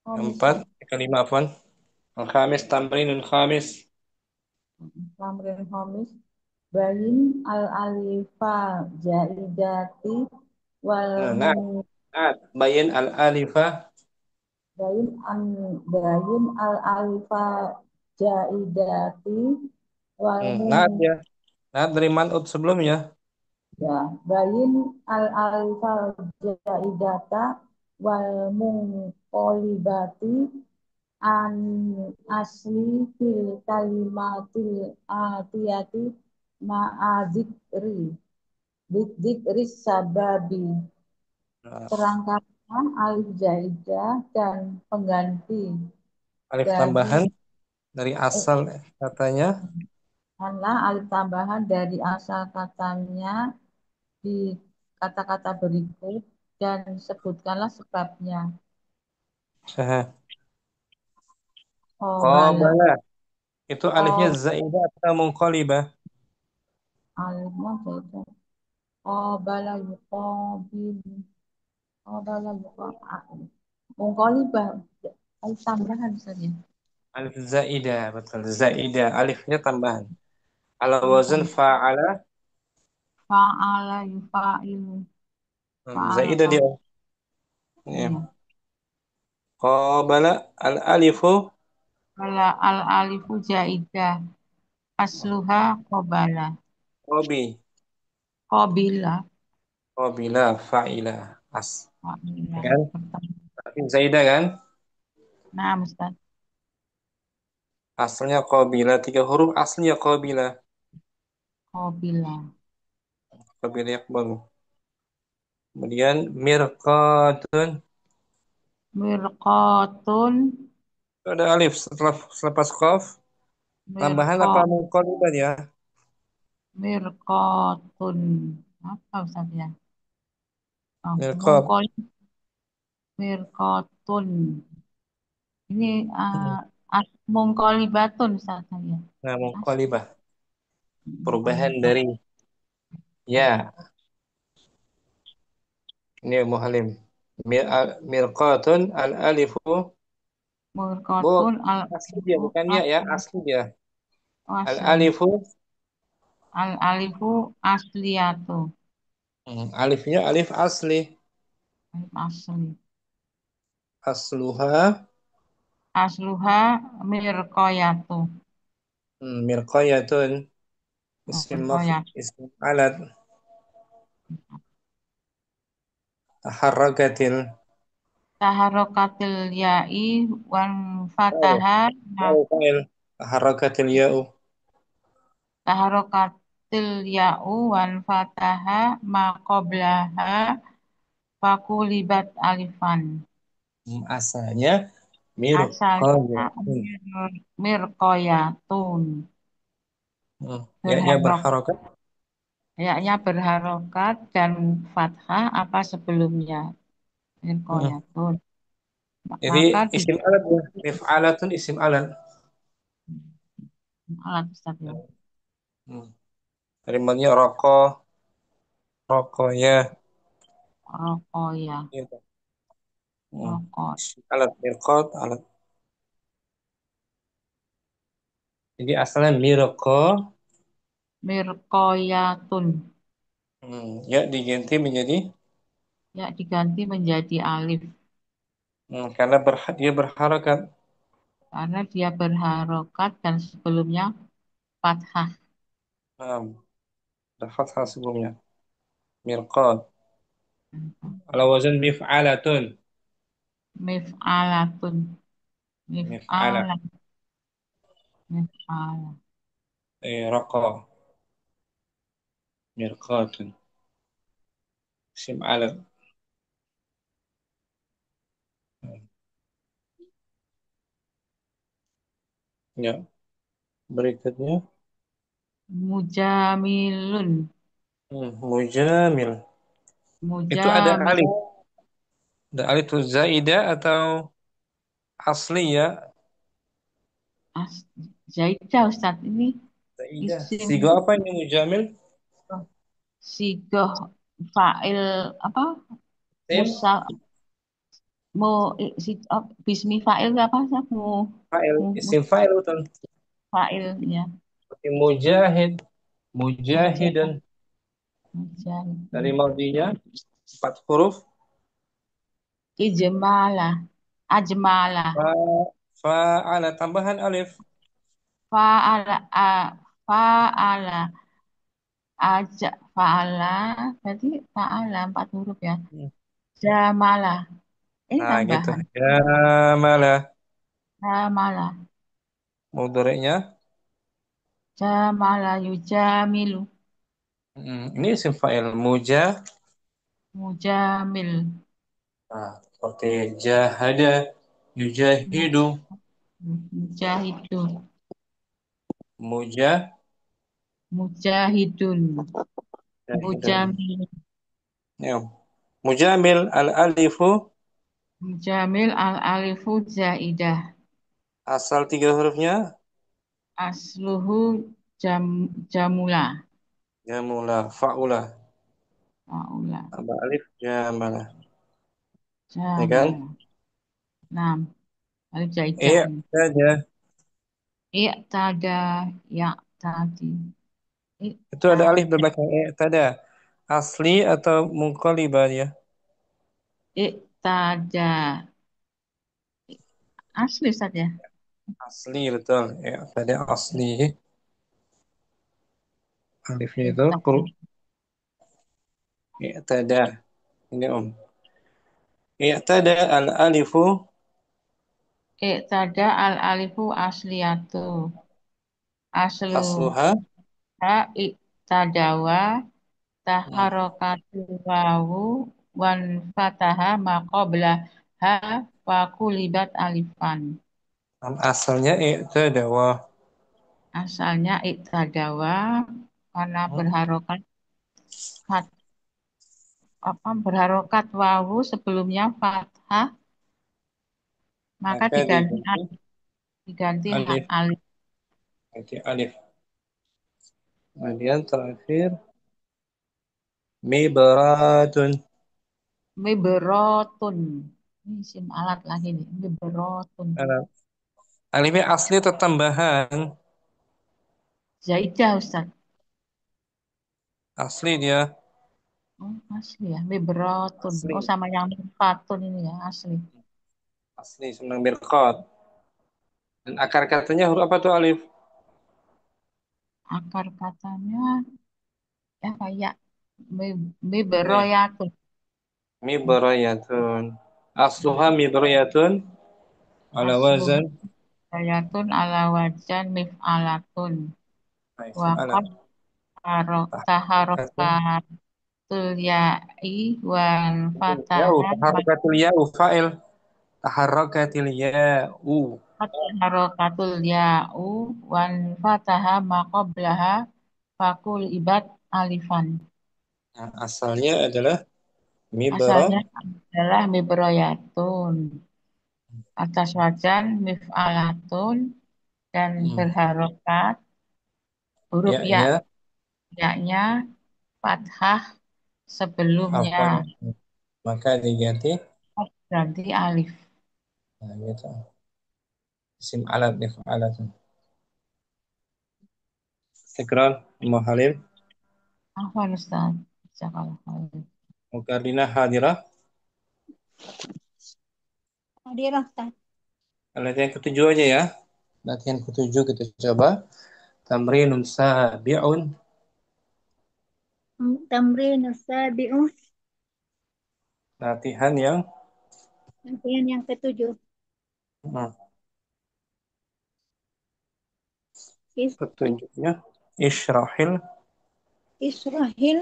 Khamis, keempat, kelima afwan. Al-Khamis tamrinul khamis. Tamrin Khamis, Bayin al-alifa jaidati wal Nah, nah, bayin al-alifah. bayin an bayin al-alifa jaidati wal Nah, ya. Nah, dari man'ut sebelumnya. ya bayin al-alifa jaidata wal munqolibati an asli fil kalimatil atiyati ma'adzikri dzikri sababi Nah, perangkatnya alif jaidah dan pengganti alif dari tambahan dari asal katanya. adalah alif tambahan dari asal katanya di kata-kata berikut dan sebutkanlah sebabnya. Sah. Oh bala Qabala. Itu alifnya oh zaidah atau munqalibah? alifnya jaidah oh bala yuqabil oh bala yuqabil mungkolibah alif tambahan saja. Alif zaidah, betul. Zaidah, alifnya tambahan. Ala Alif wazn tambahan fa'ala. fa'ala yufa'ilu fa'ala Zaidah dia. iya. Ya. Qabala al-alifu. Bala al alifu jaidah asluha qabala Qabi. qabila Qabila fa'ila. As. qabila Kan? pertama. Tapi zaidah kan? Nah, Ustaz, Asalnya qabila. 3 huruf aslinya qabila. qabila Qabila yakbalu. Kemudian mirqatun. mirqatun Ada alif setelah selepas qaf. Tambahan apa mirqat munqalibah ya? mirqatun apa Ustaz ya? Oh, Mirqat. mungkol mirqatun ini mungkolibatun Ustaz ya. Nah, As munqalibah. Perubahan mungkolibat dari ya. Ini Muhalim. Mirqatun al-alifu. Bu, mirqatun al asli dia, bukan ya, ya, asli dia. asli Al-alifu, al alifu asliyatu alifnya alif asli. alif asli Asluha, asluha mirqayatu mirqayatun. mirqayat Isim alat. Taharrakatil. taharokatil ya'i wan Oh, fataha nah oh, fa'il. Taharrakatil ya'u. taharokatil ya'u wan fataha ma qablaha fakulibat alifan Asalnya asalnya mirqayatun. mirqayatun Ya-nya berharok berharokat. ya berharokat dan fathah apa sebelumnya Hmm. mirqayatun Jadi maka di isim alat ya. Mif'alatun isim alat. alat Ustaz ya Hmm. Dari maknanya roko ya. rokoya Gitu. Hmm. rokok Alat mirqat alat. Jadi asalnya mirko, mirqayatun ya diganti menjadi ya diganti menjadi alif karena dia berharakat. karena dia berharokat dan sebelumnya fathah Nah, ada fathah sebelumnya. Mirqat. Ala wazan mif'alatun. mif'alatun Mif'ala. mif'alat mif'alat Raqa. Mirqatun. Isim alat. Ya, berikutnya. Mujamilun. Mujamil. Itu ada Mujamil. alif. Ada alif tuh zaidah atau asli ya? As Zaidah Ustadz ini Zaidah. isim Sigo apa ini mujamil? sigoh fa'il apa Sim. musa mu si bismi fa'il apa sih Fa'il. mu Isim fa'il betul. fa'il ya Seperti mujahid. mujah Mujahidun. Dari mujahidun maudinya 4 huruf. ijmala ajmala Fa, fa'ala tambahan alif. fa'ala a fa'ala aja fa'ala berarti fa'ala 4 huruf ya Hmm. jamala ini Nah, gitu. tambahan Jamala. jamala Mudhari'nya. jamala yujamilu Ini isim fa'il. mujamil Nah, seperti jahada. Yujahidu. mujahidu Mujahidun. mujahidun mujamil Ya. Mujamil al-alifu. mujamil al alifu zaidah Asal 3 hurufnya. asluhu jamula Jamula. Fa'ula. faula Tambah alif. Jamala. Ya kan? jamala nam alif zaidah ini I'tada. i'tada ya tadi Itu ada alif i'tada berbelakang i'tada. Asli atau munqalibah ya? i'tada asli saja Asli betul. I'tada asli. Alifnya itu i'tada i'tada. Ini Om. I'tada al-alifu. i'tada al alifu asliyatu aslu Asluha. i'tadawa Hmm. taharokatu wawu wan fataha maqoblaha fakulibat alifan. Asalnya i'tada. Wah. Asalnya iktadawa karena Hmm. berharokat apa berharokat wawu sebelumnya fathah maka Maka diganti diganti diganti alif. alif Ganti alif. Kemudian terakhir. Mibaratun. miberotun. Ini isim alat lagi nih miberotun. Alifnya asli atau tambahan? Zaidah Ustaz. Asli dia. Oh, asli ya miberotun. Oh Asli. sama yang fatun ini ya asli. Asli senang mirqat. Dan akar katanya huruf apa tuh alif? Akar katanya ya kayak Ya. miberoyatun. Mibarayatun. Asluha mibarayatun. Ala Aslu wazan. Ayatun ala wajan mif'alatun Isim alat. Waqad Taharakatul. taharokatul ya'i wan Ya'u. fataha Taharakatul ya'u fa'il. Taharakatil ya'u. taharokatul ya'u wan fataha maqoblaha fakul ibad alifan. Nah, asalnya adalah mibara. Asalnya adalah mibroyatun atas wajan mif'alatun dan Hmm. berharokat huruf ya Ya-nya yaknya fathah sebelumnya apa? Maka diganti. ganti alif. Nah, gitu. Isim alat alatun. Tikrar. Muhalim. Afwan Ustaz. Jazakallah khair. Mukardinah hadirah. Hadirah, Ustaz. Latihan ketujuh aja ya. Latihan ketujuh kita coba. Tamrinun sabi'un. Tamrin sabi'u. Latihan yang Latihan yang ketujuh. hmm, Is, ketujuhnya. Isyrahil. Israhil.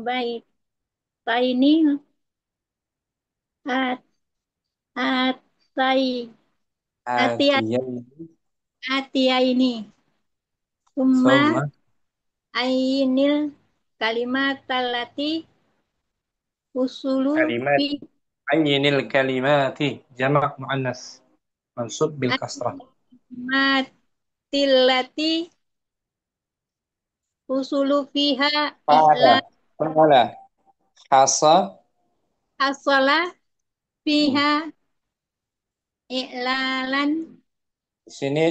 Baik. Taini. At. At. Tai. Atia, Atiyaini. atia ini. Summa Thumma. ainil kalimat talati usulu Kalimat. fi Ayyinil kalimati. Jamak muannas. Mansub bil kasrah. kalimat tilati usulu fiha Fa'ala. i'la Fa'ala. Hasa. hasala Hmm. fiha i'lalan Di sini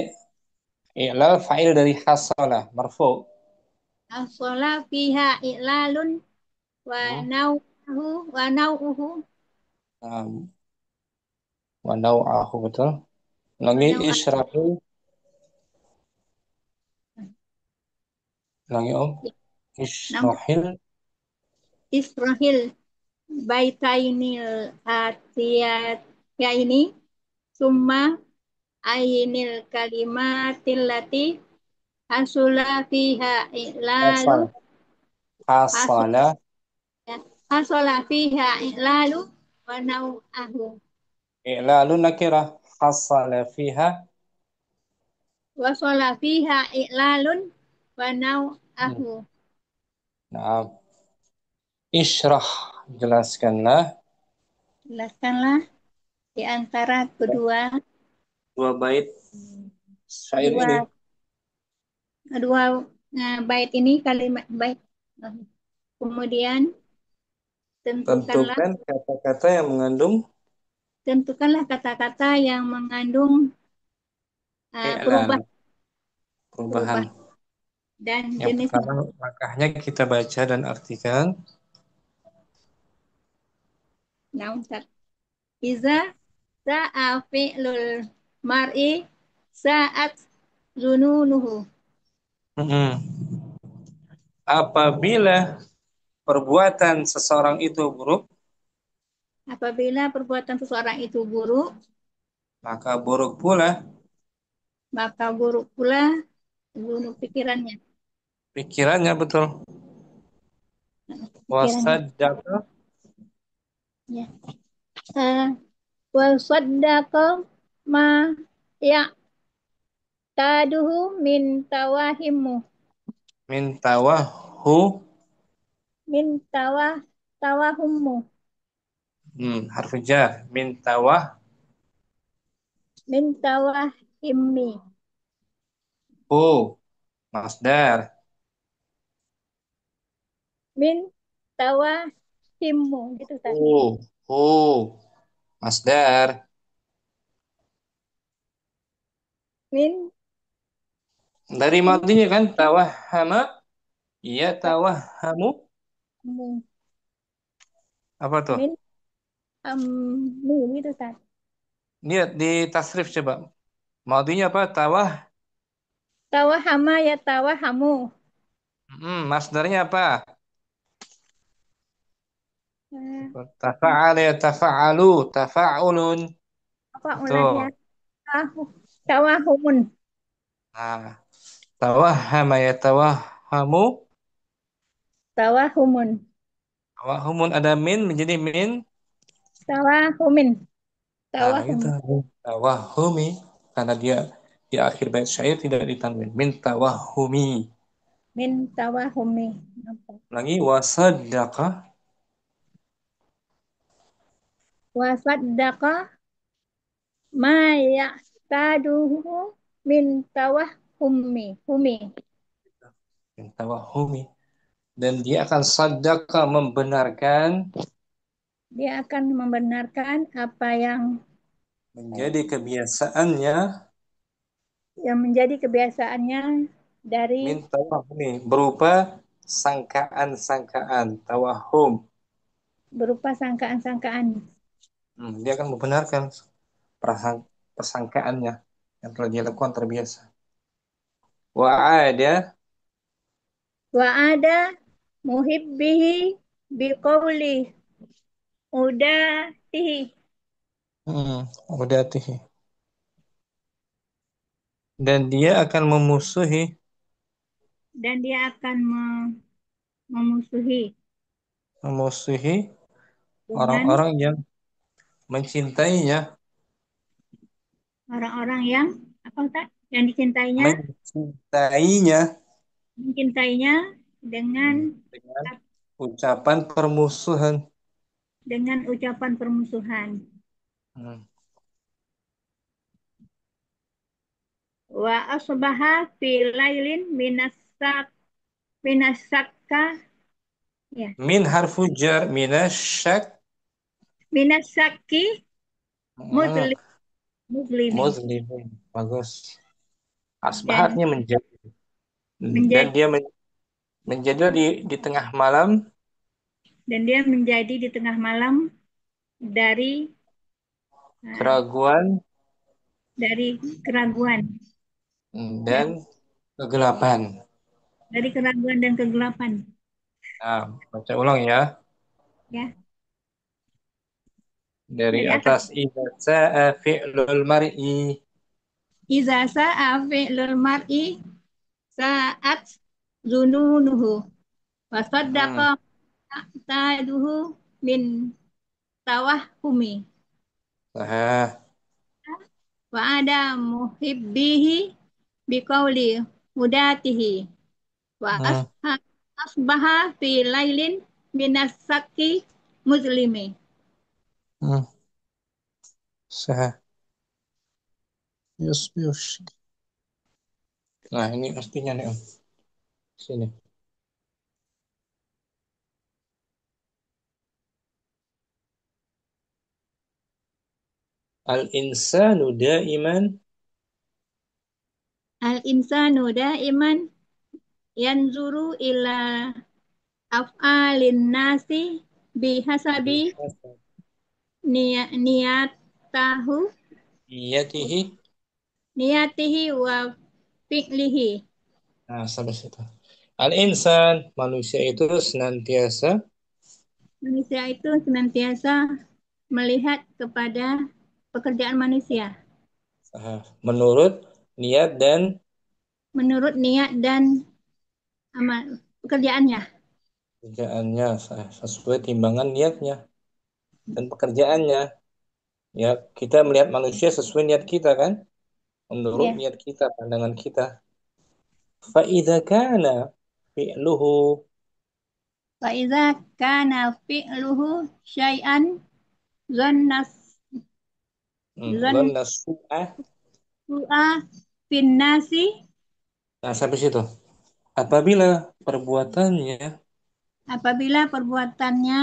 i'lal fa'il dari hasalah. Marfu. hasala fiha i'lalun wa Hmm. nau'uhu Um, wa naw'ahu, betul. wa Ulangi nau'ah isyrahu. Ulangi om. namun Isyrahil. Israhil baitainil atiyat ya ini summa ainil kalimatil lati hasula fiha i'lalu Hasala. hasul Hasala. hasula fiha i'lalu wa nau'ahu I'lalun nakirah. Hasala fiha. wasala fiha i'lalun wa Hmm. nau'ahu. Nah, isyrah. Jelaskanlah. Jelaskanlah di antara Dua bait syair ini. dua dua bait ini kalimat bait. Kemudian tentukanlah Tentukan kata-kata yang mengandung tentukanlah kata-kata yang mengandung i'lal. berubah Perubahan. dan Yang jenisnya. pertama langkahnya kita baca dan artikan. Nah, Ustaz. Iza sa'a fi'lul mar'i sa'at zununuhu. Mm-mm. Apabila perbuatan seseorang itu buruk, Apabila perbuatan seseorang itu buruk, maka buruk pula maka buruk pula zunub pikirannya. pikirannya, betul. Pikirannya. Wasaddaqa. Ya. Wa saddaqa ma ya'taduhu min tawahimu. Min tawahu. Min tawahumu. Harfu jar. Min tawah. Min tawahimi. Hu. Masdar. Min tawahimu. Gitu, Ustaz. Hu. Hu. Masdar. Min Dari madinya kan tawahhama. Iya tawahhamu. tawahimu. Apa tuh? Min ammi. Gitu, Ustaz. Lihat di tasrif coba. Madinya apa? Tawah. Tawahama ya tawahamu. Masdarnya apa? Eh, Tafa'ala ya tafa'alu. Tafa'ulun. Apa ulah ya? Betul. Tawahumun. Nah, tawahhama ya tawahhamu. Tawahumun. Tawahumun ada min menjadi min. Tawahumin. Nah, Tawahum. itu tawahumi. Karena dia di akhir bait syair tidak ditanwin. Min tawahumi. Min tawahumi. Lagi wasaddaqa. Wasaddaqa ma ya'taduhu min tawahumi. Humi. Min tawahumi. Dan dia akan saddaqa membenarkan Dia akan membenarkan apa menjadi kebiasaannya yang menjadi kebiasaannya dari min tawahumi berupa sangkaan-sangkaan tawahum. berupa sangkaan-sangkaan. Dia akan membenarkan persangkaannya yang telah dia lakukan terbiasa. Wa'ada. Wa ada muhibbihi biqauli udatihi. Udatihi. Dan dia akan memusuhi Dan dia akan memusuhi memusuhi dengan orang-orang yang mencintainya Orang-orang yang apa Ustaz? Yang dicintainya, Mencintainya mencintainya dengan dengan ucapan permusuhan. dengan ucapan permusuhan. Hmm. Wa asbaha fi lailin minasakka ya Min harfu jar minasyak. minasaki Hmm. muslimin Muslimin. Bagus. dan Asbahatnya menjadi. Dan menjadi dia menjadi di tengah malam menjadi di tengah malam dari uh, keraguan dari keraguan dan dan kegelapan. dari keraguan dan kegelapan Nah, baca ulang ya. ya Dari dari atas. atas idza sa'a fi'lul mar'i. Iza sa'a fi'lul mar'i sa'at zununuhu wa Hmm. saddaqa ta'duhu min tawahhumi Nah, wa ada muhibbihi biqauli mudatihi wa hmm. asbaha fi lailin minasaki muslimi. Hmm. Sah. Yus. Nah, ini artinya nih, Om. Sini. Al-insanu daiman Al insanu daiman yanzuru ila af'alin nasi bihasabi niyatahu bihasabiyatihi. niyatihi wa fi'lihi. Nah, sampai situ. Al-insan, manusia itu senantiasa Manusia itu senantiasa melihat kepada pekerjaan manusia menurut niat dan menurut niat dan amal pekerjaannya. kerjaannya sesuai timbangan niatnya dan pekerjaannya. Ya, kita melihat manusia sesuai niat kita kan? Menurut Ya. niat kita, pandangan kita. Fa kana fi'luhu Fa iza kana fi'luhu syai'an zannas dhanna su'ah. zannu'a fin nasi Nah, sampai situ. Apabila perbuatannya apabila perbuatannya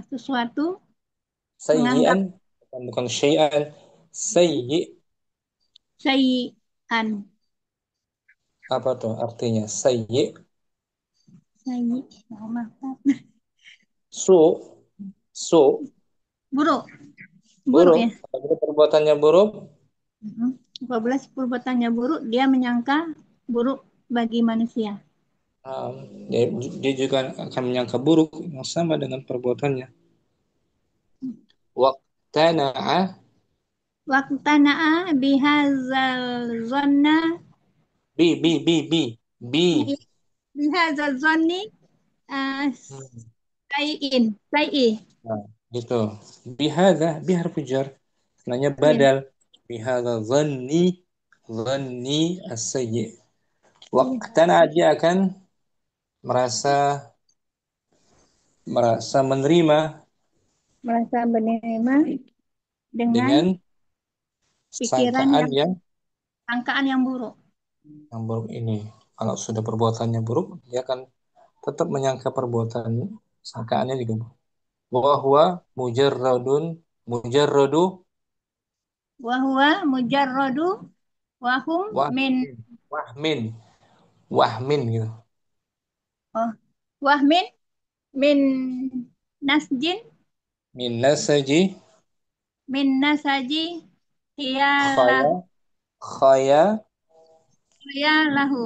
sesuatu sayyi'an, menganggap bukan syai'an, sayyi', syai'an apa tuh artinya? Sayyi', sayyi oh, maaf. su, su, Buruk buruk buruk. ya. Apabila perbuatannya buruk, Apabila perbuatannya buruk dia menyangka buruk bagi manusia. um, dia juga akan menyangka buruk yang sama dengan perbuatannya. Waqtana'a Waqtana'a bihadzal zanna bi. bihadzal zanni uh, Hmm. Sayi. Nah, gitu. Bi harfu jar. Sebenarnya Iya. badal. Bihadza dhanni as-sayyi. Iya. Waqtana dia akan merasa menerima Merasa menerima dengan dengan pikiran sangkaan yang yang sangkaan yang buruk. buruk ini. Kalau sudah perbuatannya buruk, dia akan tetap menyangka perbuatan sangkaannya juga buruk. Wa huwa mujarradu Wa huwa mujarradu wahum min wahmin wahmin wahmin gitu. oh, wahmin min nasjin Min nasaji min nasaji khaya hiyalah khaya hiyalahu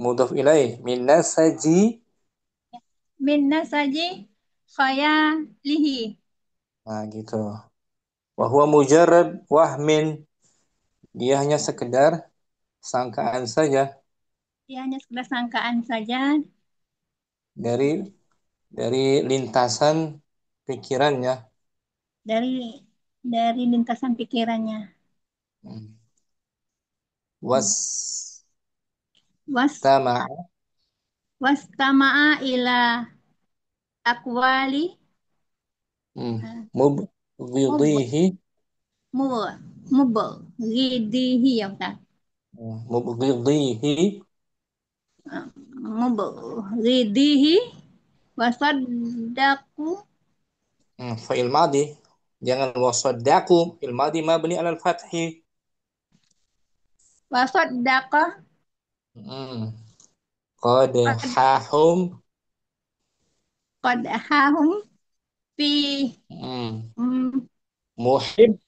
mudhaf ilaih min nasaji. min nasaji khayalihi. Nah, gitu. Wa huwa mujarrad wahmin, dia hanya sekedar sangkaan saja Dia hanya sekedar sangkaan saja dari lintasan pikirannya. dari dari lintasan pikirannya. Hmm. Hmm. Was Was tama'a. wastama'a ila akwali eh, mub Mubghidihi. mub mub ghidihi ya Ustaz. Mubghidihi. Mub ghidihi wasaddaku Fa'il madi. Jangan wasaddaku. Fa'il madi mabni alal fathi. wasaddaqa Hmm. Qadhahum. qad ahahum fi Hmm. mm, Muhib.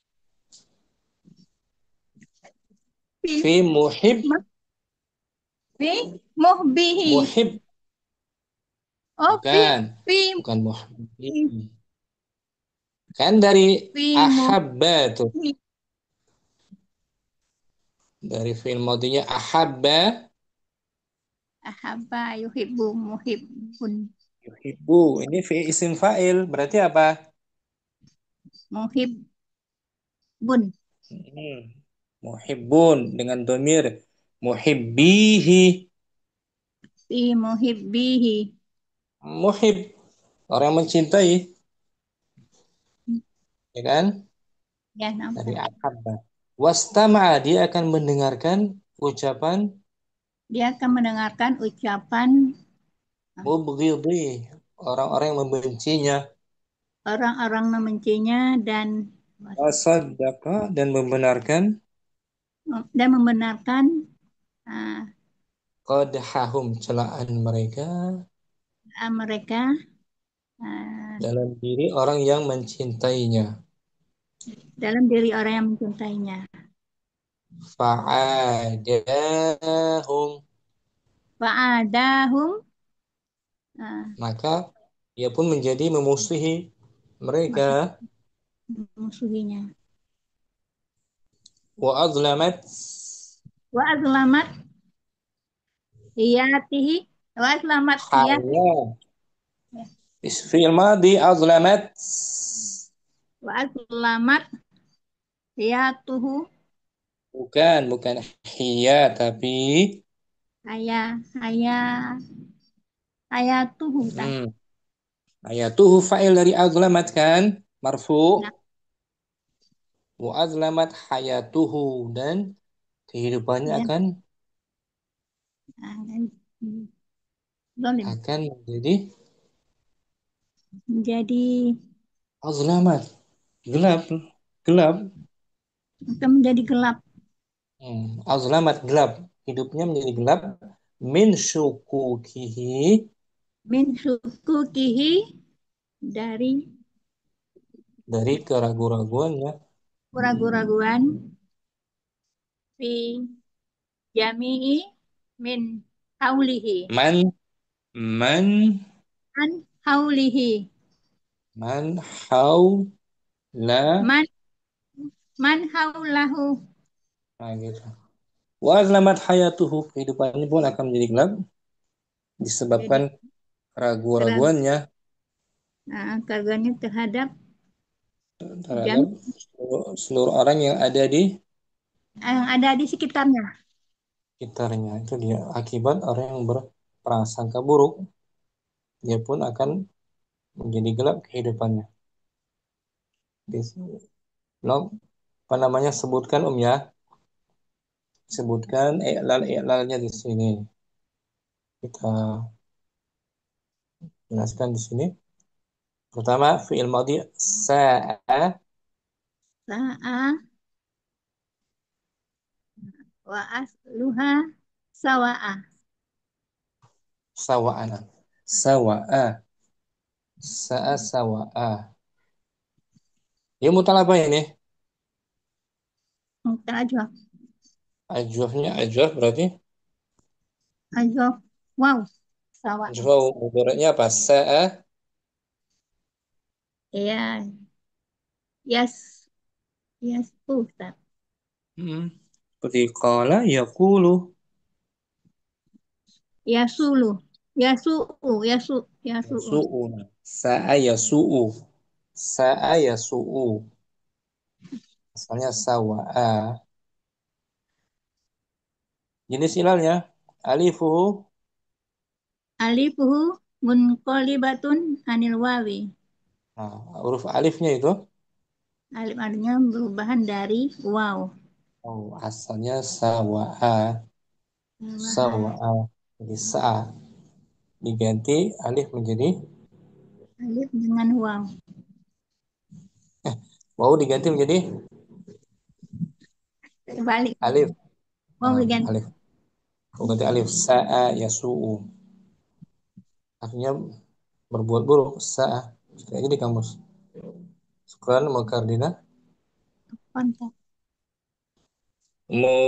fi Fi muhib. fi muhbihi. Muhib. Oh, Bukan. fi Bukan muhib. Kan dari fi ahabba tuh. muhbi Dari fi'il madinya ahabba. ahabba yuhibbu muhibbun Yuhibbu. Ini fi'il isim fa'il. Berarti apa? muhibbun Hmm. Muhibbun dengan domir muhibbihi. fi muhibbihi. Muhib. Orang mencintai. Ya kan? Ya, nah, Dari Ustaz. ahabba. Wastama'a. Dia akan mendengarkan ucapan Dia akan mendengarkan ucapan mubghidhi. Orang-orang yang membencinya. orang-orang membencinya Wasaddaqa dan membenarkan membenarkan uh, qadhahum celaan mereka mereka uh, dalam diri orang yang mencintainya. dalam diri orang yang mencintainya. Fa'adahum. Fa'adahum uh, Maka ia pun menjadi memusuhi mereka. musuhinya. Wa azlamat. Wa azlamat hiyatihi wa azlamat hiyatihi Haya. Fi'il madi azlamat. wa azlamat hiyatuhu Bukan hiya tapi haya haya hayatuhu Ustaz. hmm, ayatuhu fa'il dari azlamat kan? Marfu. Nah, Wa azlamat hayatuhu dan kehidupannya ya. akan Dan, zalim akan menjadi menjadi azlamat, gelap, gelap. akan menjadi gelap Azlamat gelap, hidupnya menjadi gelap. Min syukukihi, min syukukihi dari dari keraguan-raguannya. keraguan-raguan fi jami'i min haulihi Man man an haulihi man haula. man man haulahu Nah, gitu. Wa azlamat hayatuhu, kehidupannya pun akan menjadi gelap jadi disebabkan keraguan keraguan-raguannya keraguannya terhadap terhadap jam seluruh orang yang ada di yang ada di sekitarnya. sekitarnya. Itu dia akibat orang yang berprasangka buruk, dia pun akan menjadi gelap kehidupannya. No, apa namanya, sebutkan ya, sebutkan i'lalnya di sini. Kita jelaskan di sini. Pertama, fi'il madhi sa'a Sa'a wa asluha sawa'a. sawa'ana. Sawa'a. Sa'a sawa'a. Ya mutalabah ini. Mungkin aja Ajwafnya ajwaf berarti aja wow sawa'a. ajwaf mudaratnya apa? Sa'a. Ya, yes, yes, Ustaz. Seperti qala yaqulu. Yasulu, yasu'u, yasu'u. Yasu'una. Sa'a yasu'u. Sa'a yasu'u. Asalnya sawa'a. Jenis ilalnya alifuhu. Alifuhu munqalibatun anil wawi. Nah, huruf alifnya itu Alif artinya perubahan dari waw. asalnya sawa'a. Sawa'a. Jadi sa'a. Diganti alif menjadi Alif dengan waw. wawu diganti menjadi Terbalik. alif. Waw diganti. Alif. Ganti alif. Sa'a yasu'u. Artinya berbuat buruk. Sa'a. Sekali lagi di kamus. Syukran Mukardina. Kontak. Mau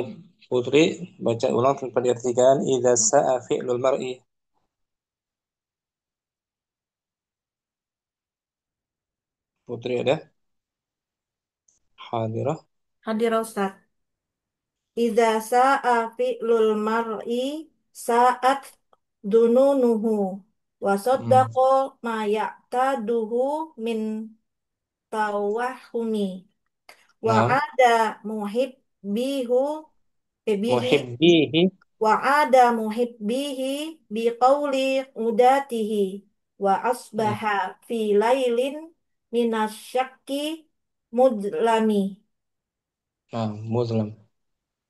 Putri baca ulang tanpa diartikan. Idza sa'a fi'lul mar'i. Putri ada? Hadirah. Hadir Ustaz. Idza sa'a fi'lul mar'i sa'at dununuhu wa saddaqa ma ya'taduhu min tawahumi wa Nah, ada muhibbihu bihi muhibbihi. wa ada muhibbihi biqauli udatihi wa Hmm. asbaha fi lailin minasyakki mudlami Nah, muslim.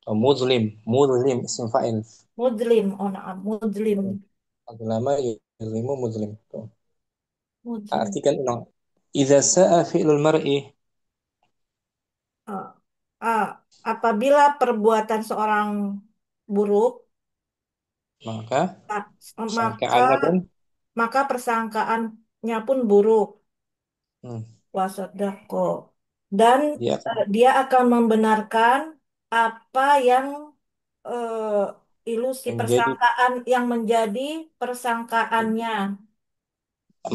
Oh, muslim. Muslim isim fa'il. mudlim oh na'am mudlim Lama yazlimu muslim. Tuh. mudlim Artikan ulang. Idza sa'a fi'lul mar'i. Ah, ah, apabila perbuatan seorang buruk, Maka ah, maka sangkaannya pun persangkaannya pun buruk. hmm, Wasodako. Dan dia akan dia akan membenarkan apa yang ilusi menjadi persangkaan yang menjadi persangkaannya.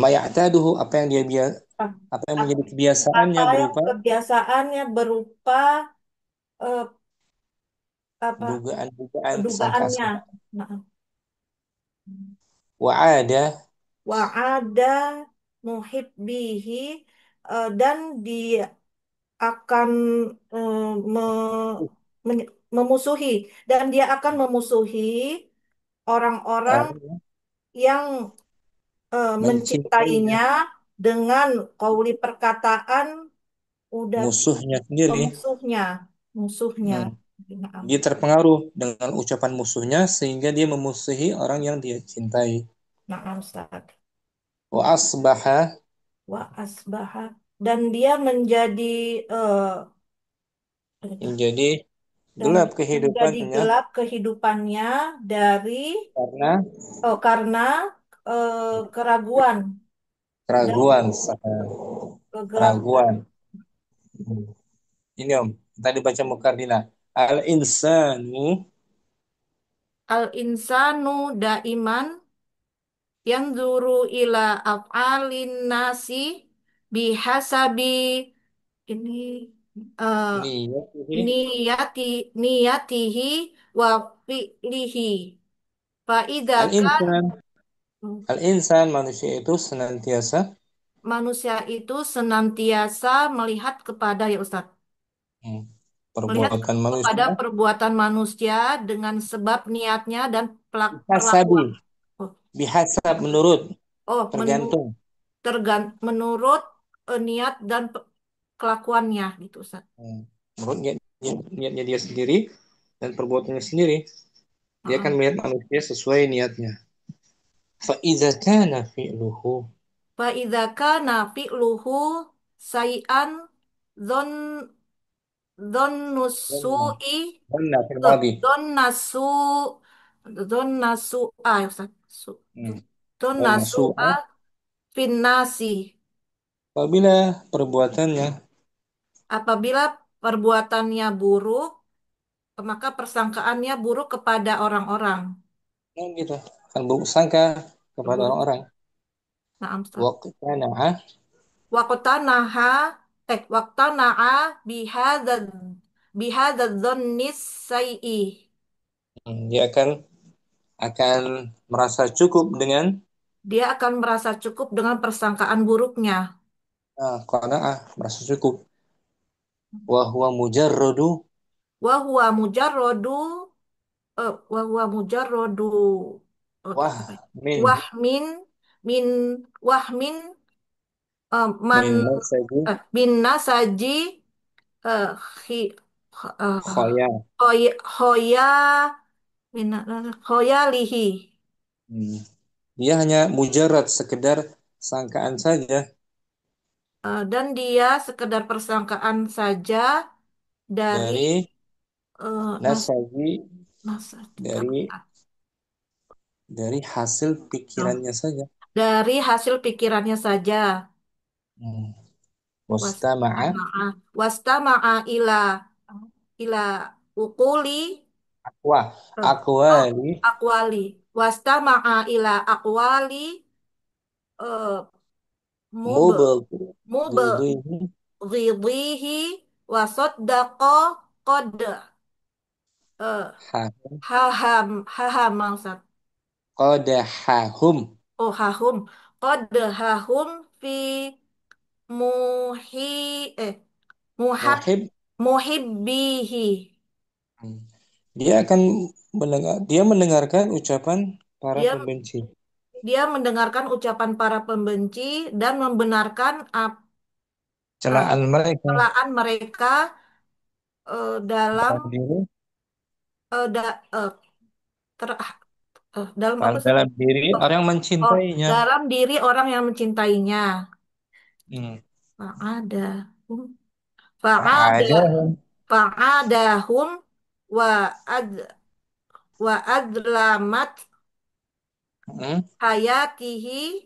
mayataduhu Ah, apa yang ap- menjadi kebiasaannya Apa yang berupa kebiasaannya berupa eh, apa dugaan-dugaan dugaannya. sangka-sangka. Nah, Wa'ada wa ada muhibbihi dan dia akan eh, me- memusuhi dan dia akan memusuhi orang-orang orang yang yang mencintainya mencintainya dengan qauli perkataan udah musuhnya sendiri. musuhnya musuhnya. Hmm. Nah, Dia terpengaruh dengan ucapan musuhnya sehingga dia memusuhi orang yang dia cintai. nah, Ustaz. Wa asbaha Wa asbaha dan dia menjadi menjadi dan gelap menjadi kehidupannya gelap kehidupannya dari karena karena keraguan dan keraguan, kegelapan. keraguan. Hmm. Ini Om, tadi baca Mukardina. Al-insanu Al insanu daiman yanzuru ila af'alin nasi bihasabi ini eh, niyatihi niyati niyatihi wa fi'lihi. Faida kan al-insan. Al-insan manusia itu senantiasa manusia itu senantiasa melihat kepada ya Ustadz. hmm, Melihat perbuatan kepada manusia perbuatan manusia dengan sebab niatnya dan hasabi perlakuan. Oh, bihasab menurut oh tergantung menurut niat dan kelakuannya gitu Ustaz. hmm, menurut niatnya dia sendiri dan perbuatannya sendiri. Dia akan Heeh. melihat manusia sesuai niatnya. Fa iza kana fi'luhu Fa idza kana fi'luhu sayi'an dzon dhanna dzonnusu'i dhanna fil madi. dzonnasu dzonnasu'a ya Ustaz. Hmm. Dhanna Dzonnasu'a su'a finnasi. apabila perbuatannya Apabila perbuatannya buruk, maka persangkaannya buruk kepada orang-orang. gitu akan buruk sangka kepada Buruk. orang-orang. Nah, Ustaz. Waqtana'a Waqtanaha waqtana'a bihadzal bihadzal dzannis sayyi. dia akan merasa cukup dengan Dia akan merasa cukup dengan persangkaan buruknya. qanaah, merasa cukup wa huwa mujarradu Wahwa mujarrodu wahwa mujarrodu wah min wahmin min wahmin man min nasaji bin nasaji eh, hi, khoya. hoya min hoyalihi. Hmm. Dia hanya mujarrad, sekedar sangkaan saja Dan dia sekedar persangkaan saja dari dari nas nasaji, nasati dari hasil pikirannya saja. dari hasil pikirannya saja. Hmm. Wastama'a Wastama'a wastama'a ila ukuli aqwa eh, oh aqwali akwali wastama'a ila akwali eh, mub mubghidhihi mubghidhihi wasoddaqa qad ha haham maksud qadahahum oh hahum qad hahum fi muhi eh muhab muhib. muhibbihi. Hmm. Dia mendengarkan ucapan para dia pembenci, dia mendengarkan ucapan para pembenci dan membenarkan eh, celaan mereka celaan mereka dalam dalam diri da, ter, dalam apa sih? dalam diri Oh, orang yang oh, mencintainya. dalam diri orang yang mencintainya. Hmm. Fa'ada, fa'ada, Fa'adahum. fa'adahum wa ad wa adlamat Hmm. hayatihi.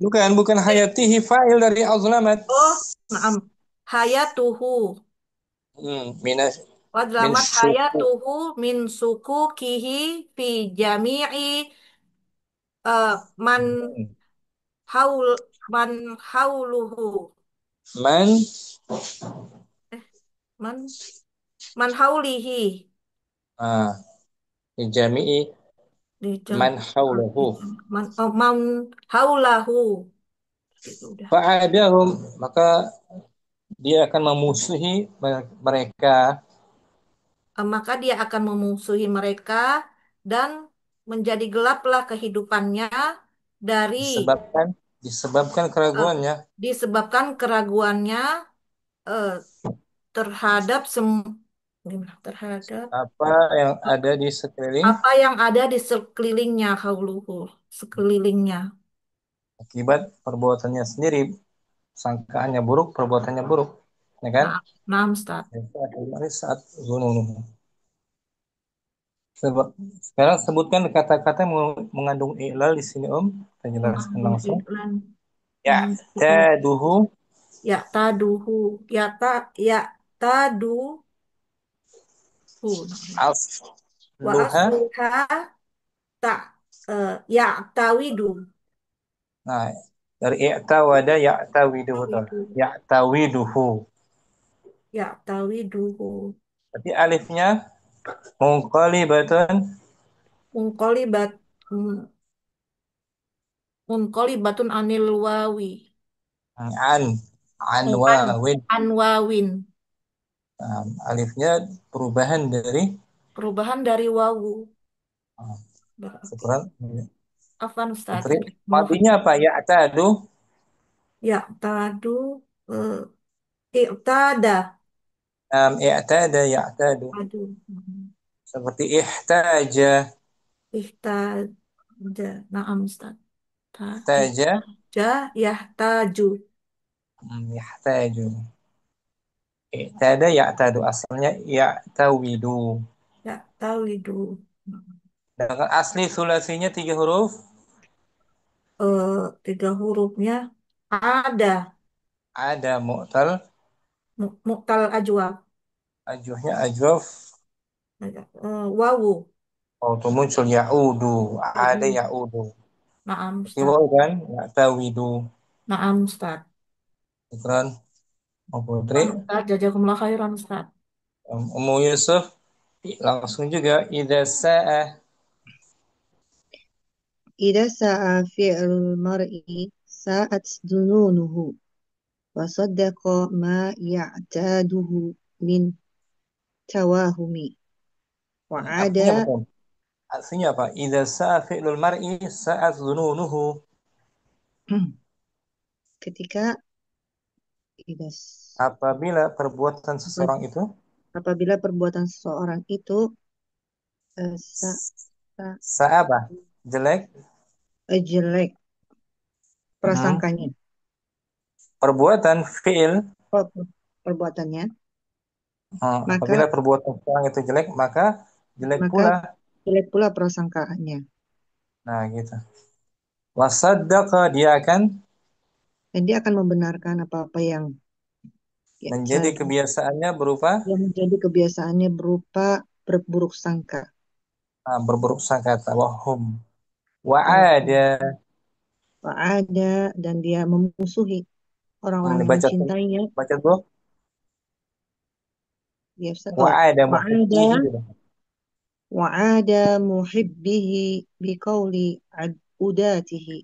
Bukan hayatihi, fa'il dari azlamat. Oh, naam. Hayatuhu. Minas min Wadlamat syuku. hayatuhu min sukukihi fi jami'i man haul man hauluhu. Man Man man haulihi ah, jami'i di jam man haulahu. man haulahu itu udah. Fa'adahum, maka dia akan memusuhi mereka Maka dia akan memusuhi mereka dan menjadi gelaplah kehidupannya dari disebabkan eh, keraguannya, disebabkan keraguannya eh, terhadap terhadap apa yang ada di sekeliling apa yang ada di sekelilingnya hauluhu sekelilingnya. akibat perbuatannya sendiri. Sangkaannya buruk, perbuatannya buruk, ya kan? Nah, nah Ustaz. Itu adalah saat gunung. Sekarang sebutkan kata-kata yang mengandung i'lal di sini, Om. Kita jelaskan Mengandung langsung. iklan Ya, menunjukkan taduhu. ya taduhu ya taduhu wa Asluha. asluha tak ya tawidu Nah, dari i'tawada ya'tawidu, betul. tawidu Ya'tawiduhu. ya tawiduhu Tapi alifnya munqalibatun mungkolibat mungkolibatun anil wawi an an an wawin. anwawin Nah, alifnya perubahan dari perubahan dari wawu ah, berarti sekarang afan Ustaz Putri, mohon matinya apa? Ya'tadu. ya tadu eh, i'tada I'tada ya'tadu. aduh Seperti ihtaja. ihtaja na'am Ustaz Ihtaja. ihtaja yahtaju Yahtaju. I'tada ya'tadu. Asalnya ya'tawidu. ya tawidu Dengan asli sulasinya 3 huruf. tiga hurufnya ada Ada mu'tal. mu'tal ajwa Ajuhnya ajwaf. wawu Auto muncul ya'udu. Ada wawu ya'udu. na'am Berarti Ustaz waw kan? Ya'tawidu. na'am Ustaz Syukran. Oh, Putri. na'am Ustaz jazakumullah khairan Ustaz. Ummu Yusuf. Langsung juga. Idza sa'ah. إذا سعى فعل المرء ساءت ظنونه. وصدق ما يعتاده من توهم وعاد Artinya betul. Artinya apa? Idza sa'a fi'lul mar'i sa'at dhununuhu. ketika idas Apabila perbuatan seseorang itu apabila perbuatan seseorang itu sa, sa, sa'a apa? Jelek. jelek Hmm. prasangkanya Perbuatan fi'il. oh, perbuatannya maka Apabila perbuatan seseorang itu jelek, maka jelek maka pula. jelek pula prasangkaannya Nah, gitu. Wasaddaqa, dia akan dan dia akan membenarkan apa-apa yang ya, menjadi kebiasaannya berupa yang menjadi kebiasaannya berupa berburuk sangka berburuk sangka, tawahum. tawakal Wa'ada, ada dan dia memusuhi orang-orang yang dibaca mencintainya baca dulu. ya Ustaz. Wa'ada Wa'ada muhibbihi gitu. wa'ada muhibbihi biqauli udatihi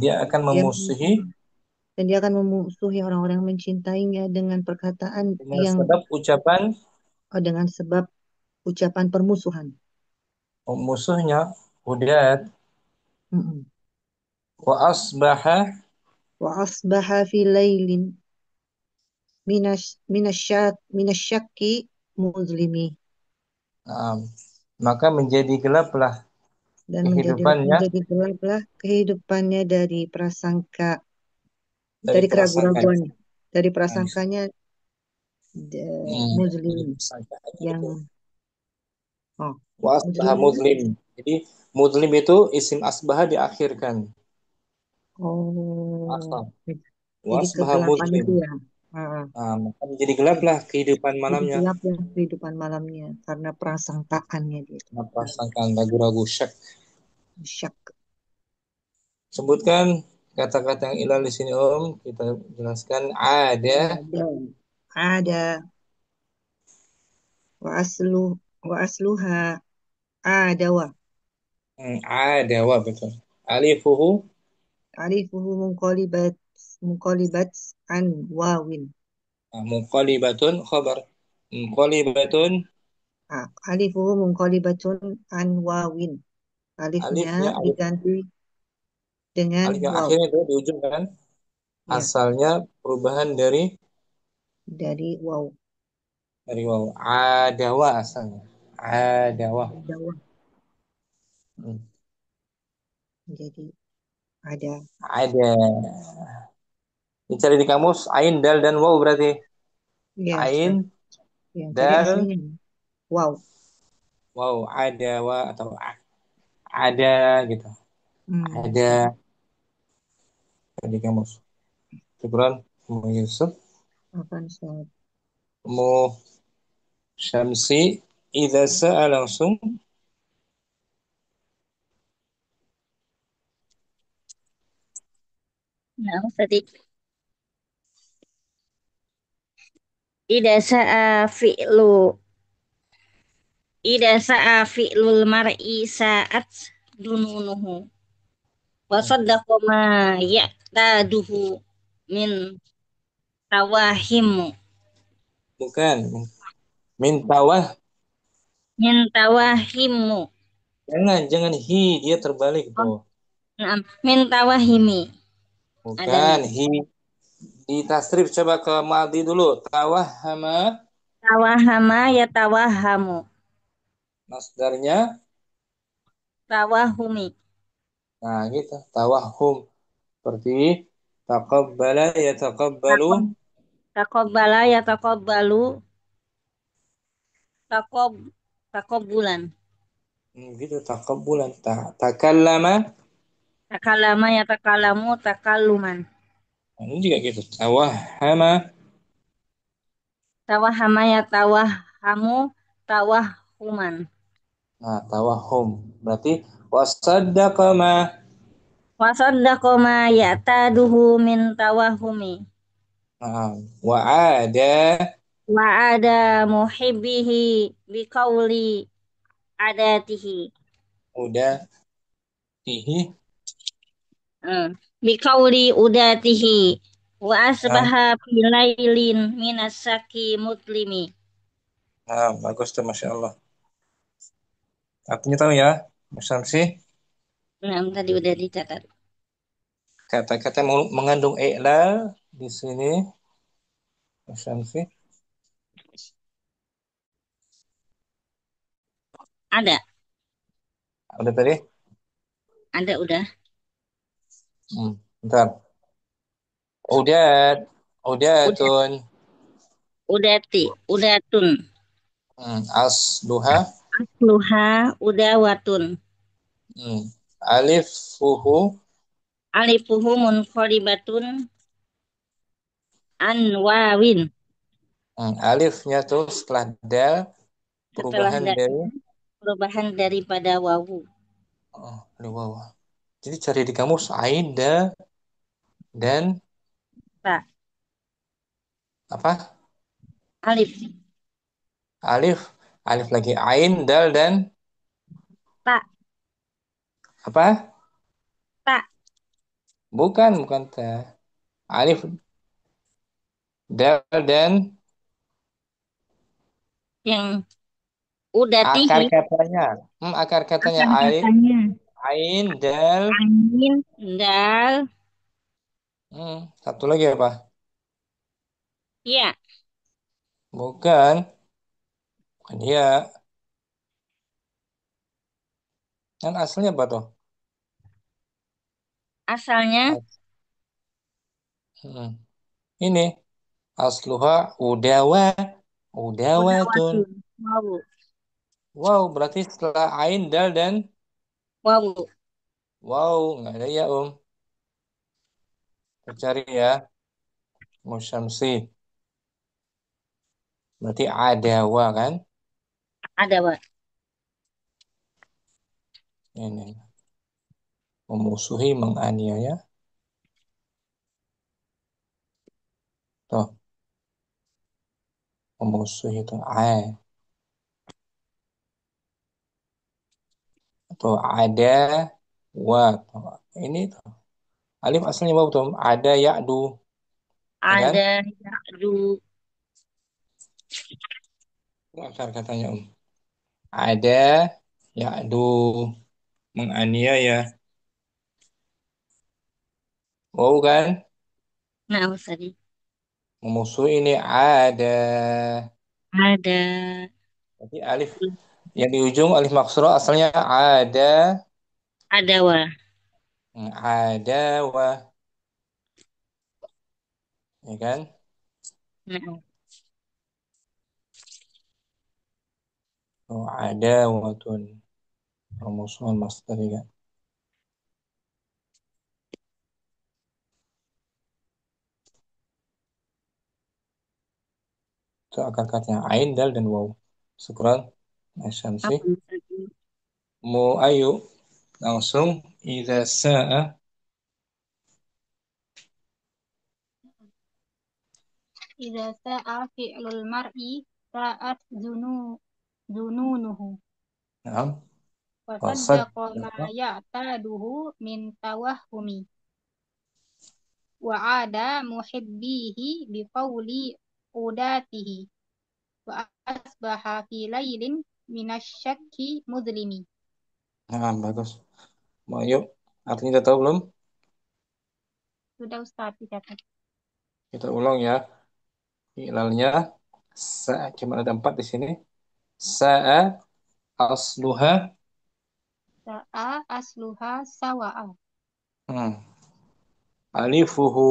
Dia akan dia memusuhi dan dia akan memusuhi orang-orang yang mencintainya dengan perkataan dengan yang sebab ucapan dengan sebab ucapan permusuhan. musuhnya udat. Mm-mm. Wa asbaha, Wa asbaha fi lailin minasyakki muzlimi nah, maka menjadi gelaplah dan kehidupannya menjadi gelaplah kehidupannya dari prasangka dari dari prasangka. keraguan-raguan dari Nah, prasangkanya dari muzlimi prasangka yang itu. oh Wa asbaha muzlimi muzlim. Jadi muzlim itu isim asbaha diakhirkan. oh Akhir. Wa jadi asbaha kegelapan muzlim. itu ya. Ah, Nah, maka menjadi gelaplah kehidupan jadi malamnya. gelap ya kehidupan malamnya karena prasangkaannya dia itu. Nah, prasangkaan ragu-ragu syak. Syak. Sebutkan kata-kata yang ilal di sini Om. Kita jelaskan ada. Ada wa aslu wa asluha adawa Ada wa betul. Alifuhu alifuhu munqalibat an wawin muqalibatun khabar. Muqalibatun alifuhu munqalibatun an wawin alifnya alifnya diganti dengan alif yang waw akhirnya itu di ujung kan. ya Asalnya perubahan dari waw dari waw. Adawa asalnya. Adawa. adawa Hmm. jadi ada Ada. Dicari di kamus ain dal dan waw berarti. ya Ain Ustaz ya tadi dal aslinya waw waw ada wa atau ada gitu. Ada di kamus. Syukran, Mu Yusuf. apa Ustaz Mu Syamsi. Idza sa'a langsung. Nah, tadi ida sa'a fi'lu ida sa'a fi'lul mar'i sa'at dununuhu wa saddaqa ma ya'taduhu min tawahimu Bukan. Min tawah. min tawahimu Jangan hi, dia terbalik oh, tuh. nah, min tawahimi ada Bukan min hi. Di tasrif coba ke madi dulu. Tawahhama tawahama ya tawahamu masdarnya. tawahumi Nah, gitu. Tawahhum. Seperti taqabbala yataqabbalu. takob takobala ya takobalu takob takobulan Gitu taqabbulan. Takallama. takalama ya takalamu takaluman Nah, ini juga gitu. Tawahhama. tawahama ya tawahamu tawahuman Nah, tawahhum. Berarti wasaddaqa ma. wasaddaqa ma ya'taduhu min tawahumi Nah, wa'ada. wa ada muhibbihi biqauli adatihi Udah. Ihi. biqauli udatihi Wa Nah, asbaha bilailin minasaki mutlimi. nah, bagus tuh, Masya Allah. Artinya tahu ya, Mas Samsi, Nah, tadi udah dicatat. kata-kata mengandung i'lal di sini, Mas Samsi. Ada, Ada tadi? udah. Bentar. Udat, Udah, udatun. udatun. Asluha. Asluha udawatun. Hmm. Alif fuhu. Alifuhu munqalibatun an wawin. Alifnya tuh setelah dal Setelah perubahan dari dari perubahan daripada wawu. dari waw. Jadi cari di kamus ain dan Tak, apa? alif. Alif, alif lagi ain, dal dan Tak, apa? tak. Bukan ta. Alif, dal dan Yang akar udatihi katanya. Akar katanya akar alif, katanya. ain, dal. Ain, dal, Satu lagi apa? ya. Bukan, bukan ya. Kan aslinya apa tuh? Asalnya As- hmm. Ini asluha udawatun. udawatun. Wawu. Wow, berarti setelah ain, dal dan Wawu. wow, nggak ada ya Kita cari ya, Musyamsi. Berarti adawa kan? Ada, Wak. Ini memusuhi, menganiaya. Tuh, memusuhi itu tuh ada wa. Tuh, ini tuh alif aslinya waw tuh. Ada ya'du, ya kan? Ada ya'du. Itu akar katanya Ada ya'du, menganiaya. Wow kan? Nah, tadi. Memusuhi ini ada. Ada. Jadi alif yang di ujung alif maksuro asalnya ada. Ada, Wak. Ada wa, ya kan? Nah, Oh, ada watun. Permusuhan mas tadi kan. Itu akar katanya ain, dal, dan waw. Syukran. Asyamsi. apa tadi? Mau ayo langsung. Iza sa'a. Idza sa'a fi'lul mar'i sa'at zununuhu Nah, wa wasad. saddaqa ma ya'taduhu min tawahhumi wa 'ada muhibbihi biqawli udatihi wa asbaha fi lailin minasyakki mudlimi. Nah, bagus. Mau yuk. Artinya udah tahu belum? Sudah Ustaz dicatat. Kita ulang ya. Ilalnya. Sa'a. Cuma ada 4 di sini. Sa'a asluha. Sa'a asluha sawa'a. Hmm. Alifuhu.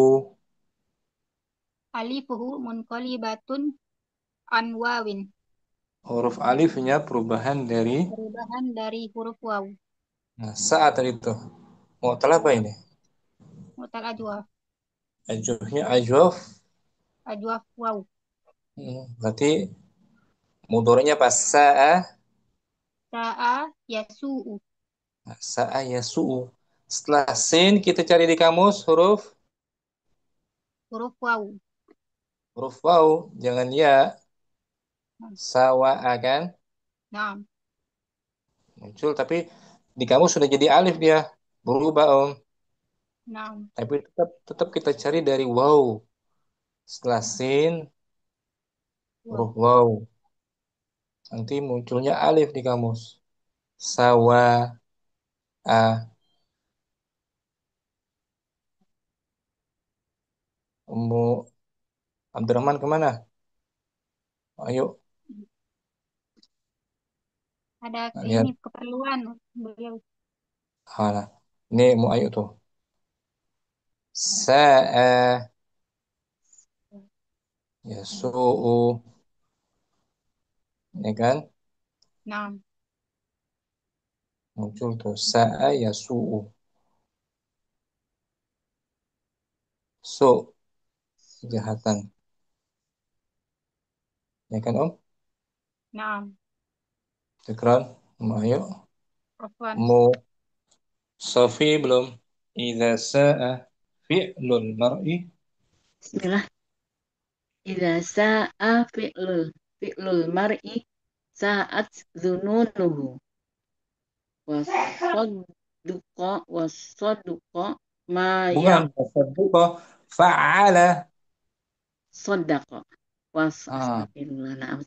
Alifuhu munqalibatun an wawin. Huruf alifnya perubahan dari Perubahan dari huruf waw. saat tadi itu. Mau telah apa ini? Mutal ajwaf. Ajuhnya ajwaf. Ajwaf waw. Berarti mudoranya pas sa'a. Sa'a yasu'u. Sa'a yasu'u. Setelah sin kita cari di kamus Huruf waw. huruf waw, jangan ya. Sawa'a kan Nah, muncul tapi di kamus sudah jadi alif dia. Berubah Naam. Tapi tetap tetap kita cari dari waw. Setelah sin, Wow. huruf waw. Nanti munculnya alif di kamus. Sawa, a, Ummu Abdurrahman kemana? Ayo, Ada lihat. ini keperluan beliau. Nah, ini mau ayo tuh. Sa'a, ya su'u, ya kan? Naam. Muncul tuh. Sa'a, ya su'u. Su, kejahatan. Ya kan Om? Naam. Tekrar. Mau ayo. Afwan. Mu, Sofi belum. Iza sa'a fi'lul mar'i. Bismillah. Idza sa'a fi'lul mar'i sa'at dzununuhu wasadduqa ma ya Bukan. Tasadduqa fa'ala. saddaqa Ah, astagfirullah na'am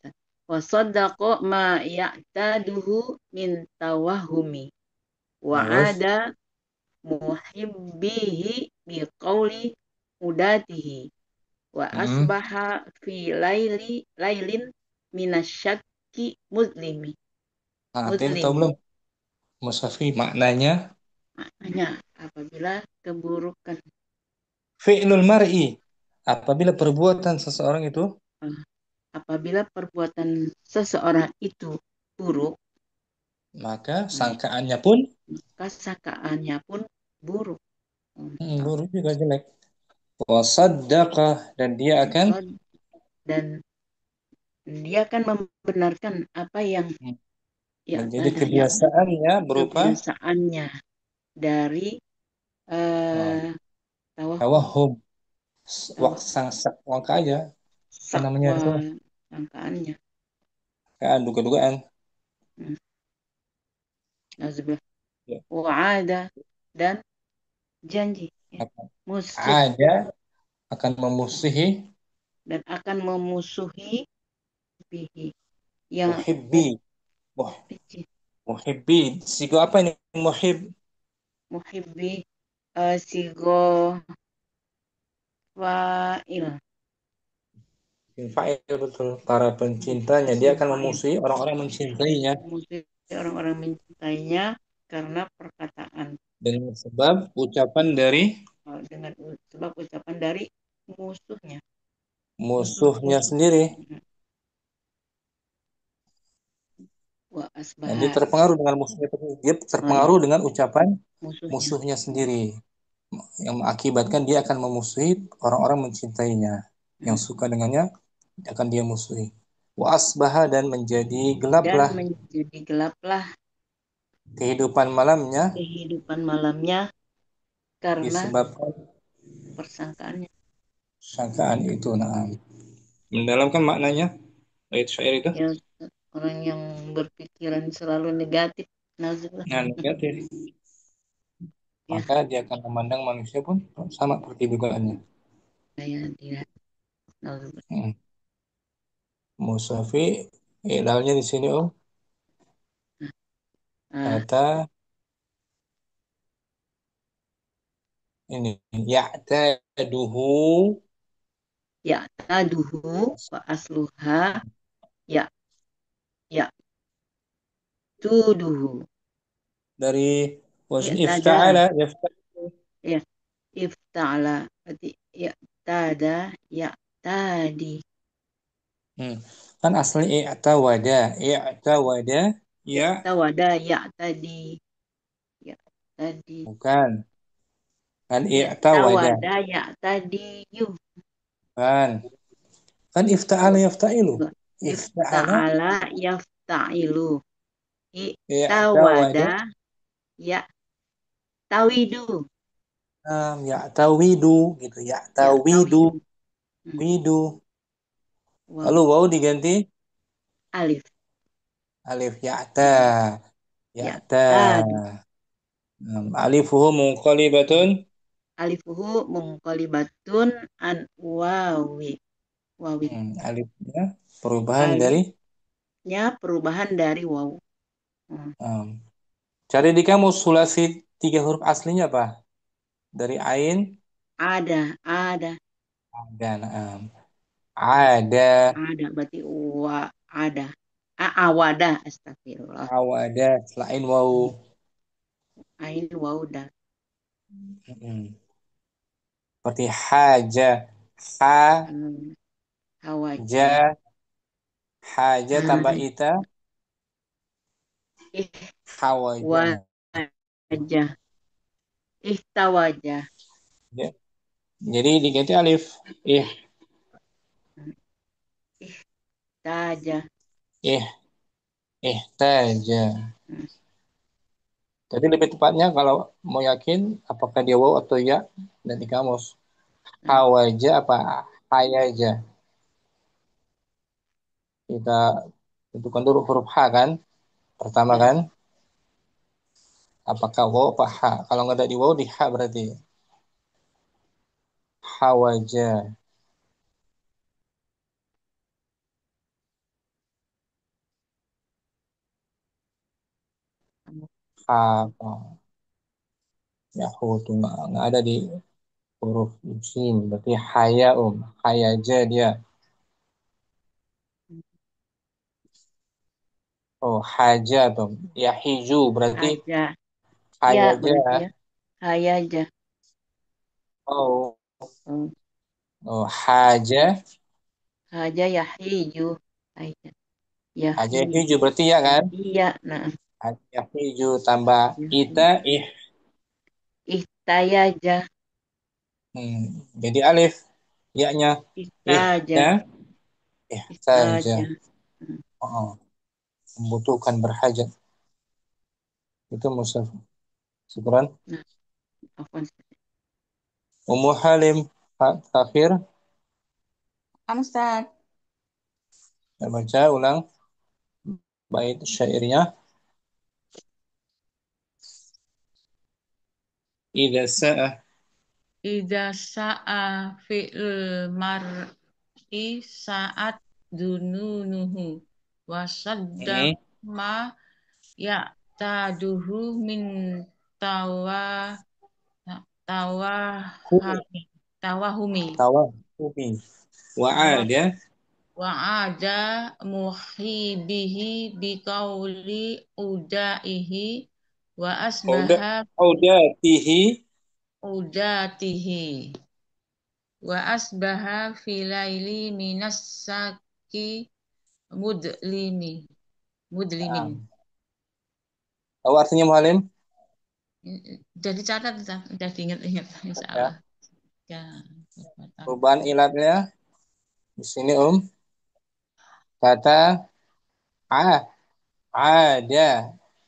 wasaddaqa ma ya'taduhu min tawahumi wa terus. ada muhibbihi biqauli mudatihi wa Hmm. asbaha fi lailin minasyakki Nah, Tin tahu muslimin. belum? Musafi maknanya Maknanya apabila keburukan, fi'lul mar'i. Apabila perbuatan seseorang itu, eh, apabila perbuatan seseorang itu buruk, maka nah, sangkaannya pun maka sangkaannya pun buruk. Nah, buruk juga jelek. Wasaddaqah dan dia akan dan dia akan membenarkan apa yang ya menjadi ada ya kebiasaannya berupa kebiasaannya dari uh, eh, tawahum tawahum. tawah Wangka aja. Apa namanya sakwa itu? sangkaannya. Kan duga-dugaan. Hmm, Nazbillah. Ya. Wa'ada dan janji ya. Akan Musuh ada akan memusuhi dan akan memusuhi bihi yang muhibbi. Muhibbi. Sigo apa ini muhib? muhibbi sigo fa'il Fa'il betul. Para pencintanya dia isim akan fa'il memusuhi orang-orang mencintainya memusuhi orang-orang mencintainya karena perkataan dengan sebab ucapan dari dengan sebab ucapan dari musuhnya musuhnya musuh sendiri. wa Nah, dia asbaha terpengaruh dengan musuhnya dia ya terpengaruh dengan ucapan musuhnya musuhnya sendiri yang mengakibatkan dia akan memusuhi orang-orang mencintainya yang Hmm. suka dengannya akan dia musuhi. Wa asbaha dan menjadi Dan gelaplah menjadi gelaplah kehidupan malamnya kehidupan malamnya karena disebabkan persangkaannya. sangkaan itu. Nah, mendalamkan maknanya bait syair itu. Ya, orang yang berpikiran selalu negatif, nazarlah. Nah, negatif. Ya, Maka dia akan memandang manusia pun sama seperti dugaannya. saya tidak, nazarlah. Hmm. Musafi, ilalnya di sini Om. Ah, Kata ini ya'taduhu ya taduhu wa asluha ya ya tuduhu dari ya wazn tada ifta'ala yafta'u. ya ifta'ala berarti ya tada ya tadi Hmm. Kan asli i'tawada ya ya tawada ya tadi ya tadi bukan kan ya i'tawada tawada ya tadi yuk kan kan ifta'ala yafta'ilu ifta'ala ifta'ala yafta'ilu i'tawada tawada ya tawidu ya'tawidu gitu ya ya'tawidu tawidu. Hmm. widu lalu Wow, waw diganti alif alif ya'ta ya ya ya'ta tadu alifuhu munqalibatun alifuhu munqalibatun an wawi. Wawi. Alifnya perubahan dari Alifnya perubahan dari waw. cari di kamus sulasi 3 huruf aslinya apa? Dari ain Ada. ada. Ada Ada berarti ada. Awada, astagfirullah. awada selain waw. Ain wauda. Seperti haja Hawaja. haja tambah ita Ih, hawaja. wajah. Ihtawajah. Ya. Jadi diganti alif. Ihtaja. Ih ihtaja. Tapi lebih tepatnya kalau mau yakin apakah dia waw atau ya dan di kamus. Hawaja apa hayaja. Kita tentukan dulu huruf H kan. Pertama Ya. kan. Apakah waw apa H? Kalau nggak ada di waw di H berarti. Hawaja. Ha. Ya, itu nggak ada di huruf jim. Berarti haya hayaja dia. Oh haja ya hiju berarti Haja. Ya hayaja. berarti ya. Hayaja. Oh Oh, haja haja ya hiju. Haja. Ya haja hiju berarti ya kan? iya. Nah. Haja hiju tambah Ya. ita Ihtayaja. jadi alif ya-nya Ihtaja. saja. Ihtaja. Oh, membutuhkan berhajat itu musaf. Syukran. Nah, afwan. Ummu Halim Takhir Ustaz. baca ulang bait syairnya. Idza sa'a Idza sa'a fi'l mar'i sa'at dununuhu wa sadda ini ma ya'taduhu min tawa tawahami tawahumi tawahumi wa tawa ada wa ada muhibihi biqauli udaihi wa asbaha audatihi udatihi wa asbaha filaili minas saki mudlimin. tahu artinya Muhalim? Jadi catat, udah diingat-ingat insya Ya. Allah. Ya, Perubahan ilatnya di sini kata ada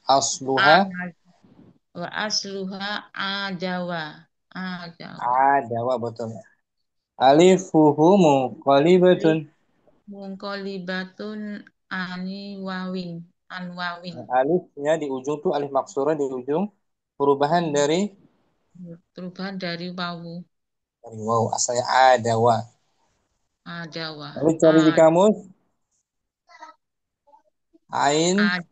asluha wa asluha adawa adawa betul. Alifuhu muqalibatun. mungkolibatun an wawin Alifnya di ujung tuh alif maksurah di ujung perubahan perubahan dari wawu dari waw asalnya adawa. adawa Lalu cari di kamus ain ad,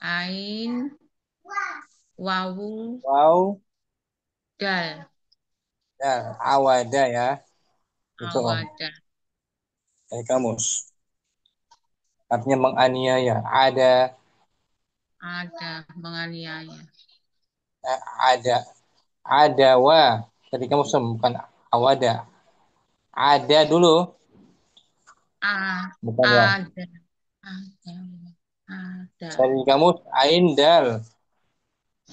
ain wawu waw dal awada ya. Itu awada dari kamus. Artinya menganiaya. ada menganiaya Ada. Adawa. Tadi kamu bukan awada. Ada dulu. a Bukan ya. ada ada Tadi kamu ain dal.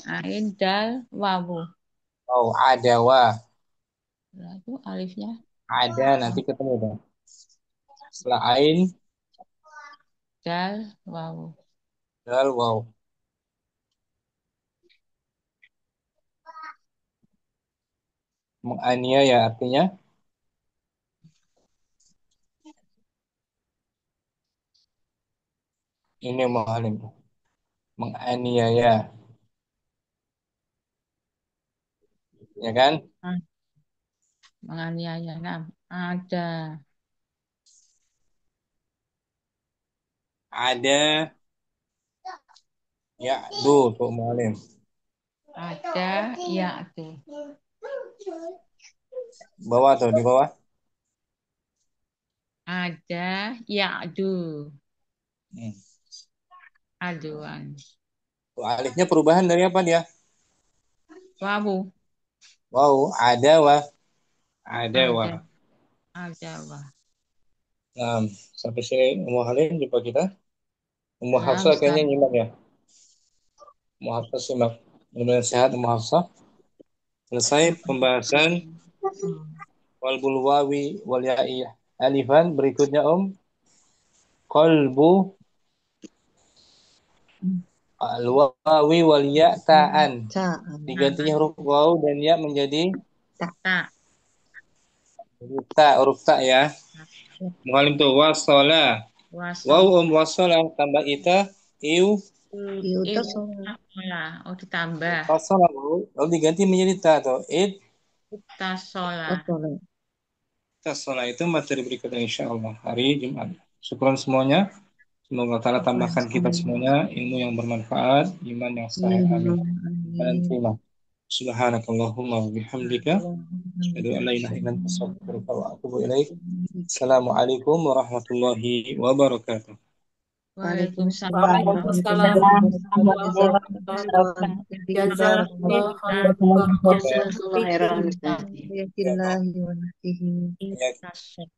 ain dal wawu Oh, adawa. itu alifnya Ada nanti ketemu dong. Setelah ain dal wawu dal waw. Menganiaya artinya ini muhalim. Menganiaya. ya kan? Ah, menganiaya. Nah, ada. Ada ya'du tuh mu'alim. Ada ya tuh. Bawah tuh di bawah. Ada ya tuh. Hmm. Aduan. Tuh, alifnya perubahan dari apa dia? Wawu. Wow, ada wa. Ada wa. Ada. Ada wah. Nah, sampai sini Ummu Halim jumpa kita. Ummu Ya, Hafsah Ustaz. kayaknya nyimak ya. Ummu Hafsah simak. Mudah-mudahan sehat Ummu Hafsah. Selesai pembahasan wal wawi wal ya'i alifan. Berikutnya qalbu al wawi wal ya ta'an. Ta'an. Digantinya huruf waw dan ya menjadi Tak. huruf ta ya. Muhalim tuh wasala. Waw Wasol. wasala tambah ita iu Iuta Ibu sholat. Oh, ditambah. wasala lalu diganti menjadi ta atau Tasola. Sholat. Sholat itu materi berikutnya insya Allah hari Jumat. Syukuran semuanya. Semoga Allah tambahkan kita semuanya ilmu yang bermanfaat, iman yang sahih. Amin. Dan terima. Subhanakallahumma wa bihamdika asyhadu an la ilaha illa anta astaghfiruka wa atubu ilaik. Assalamualaikum warahmatullahi wabarakatuh. Waalaikumsalam. Waalaikumsalam warahmatullahi wabarakatuh. Jazakallah khairan. Jazakallah khairan, Ustaz. Billahi wa nafsihi. Ya. Tasawuf.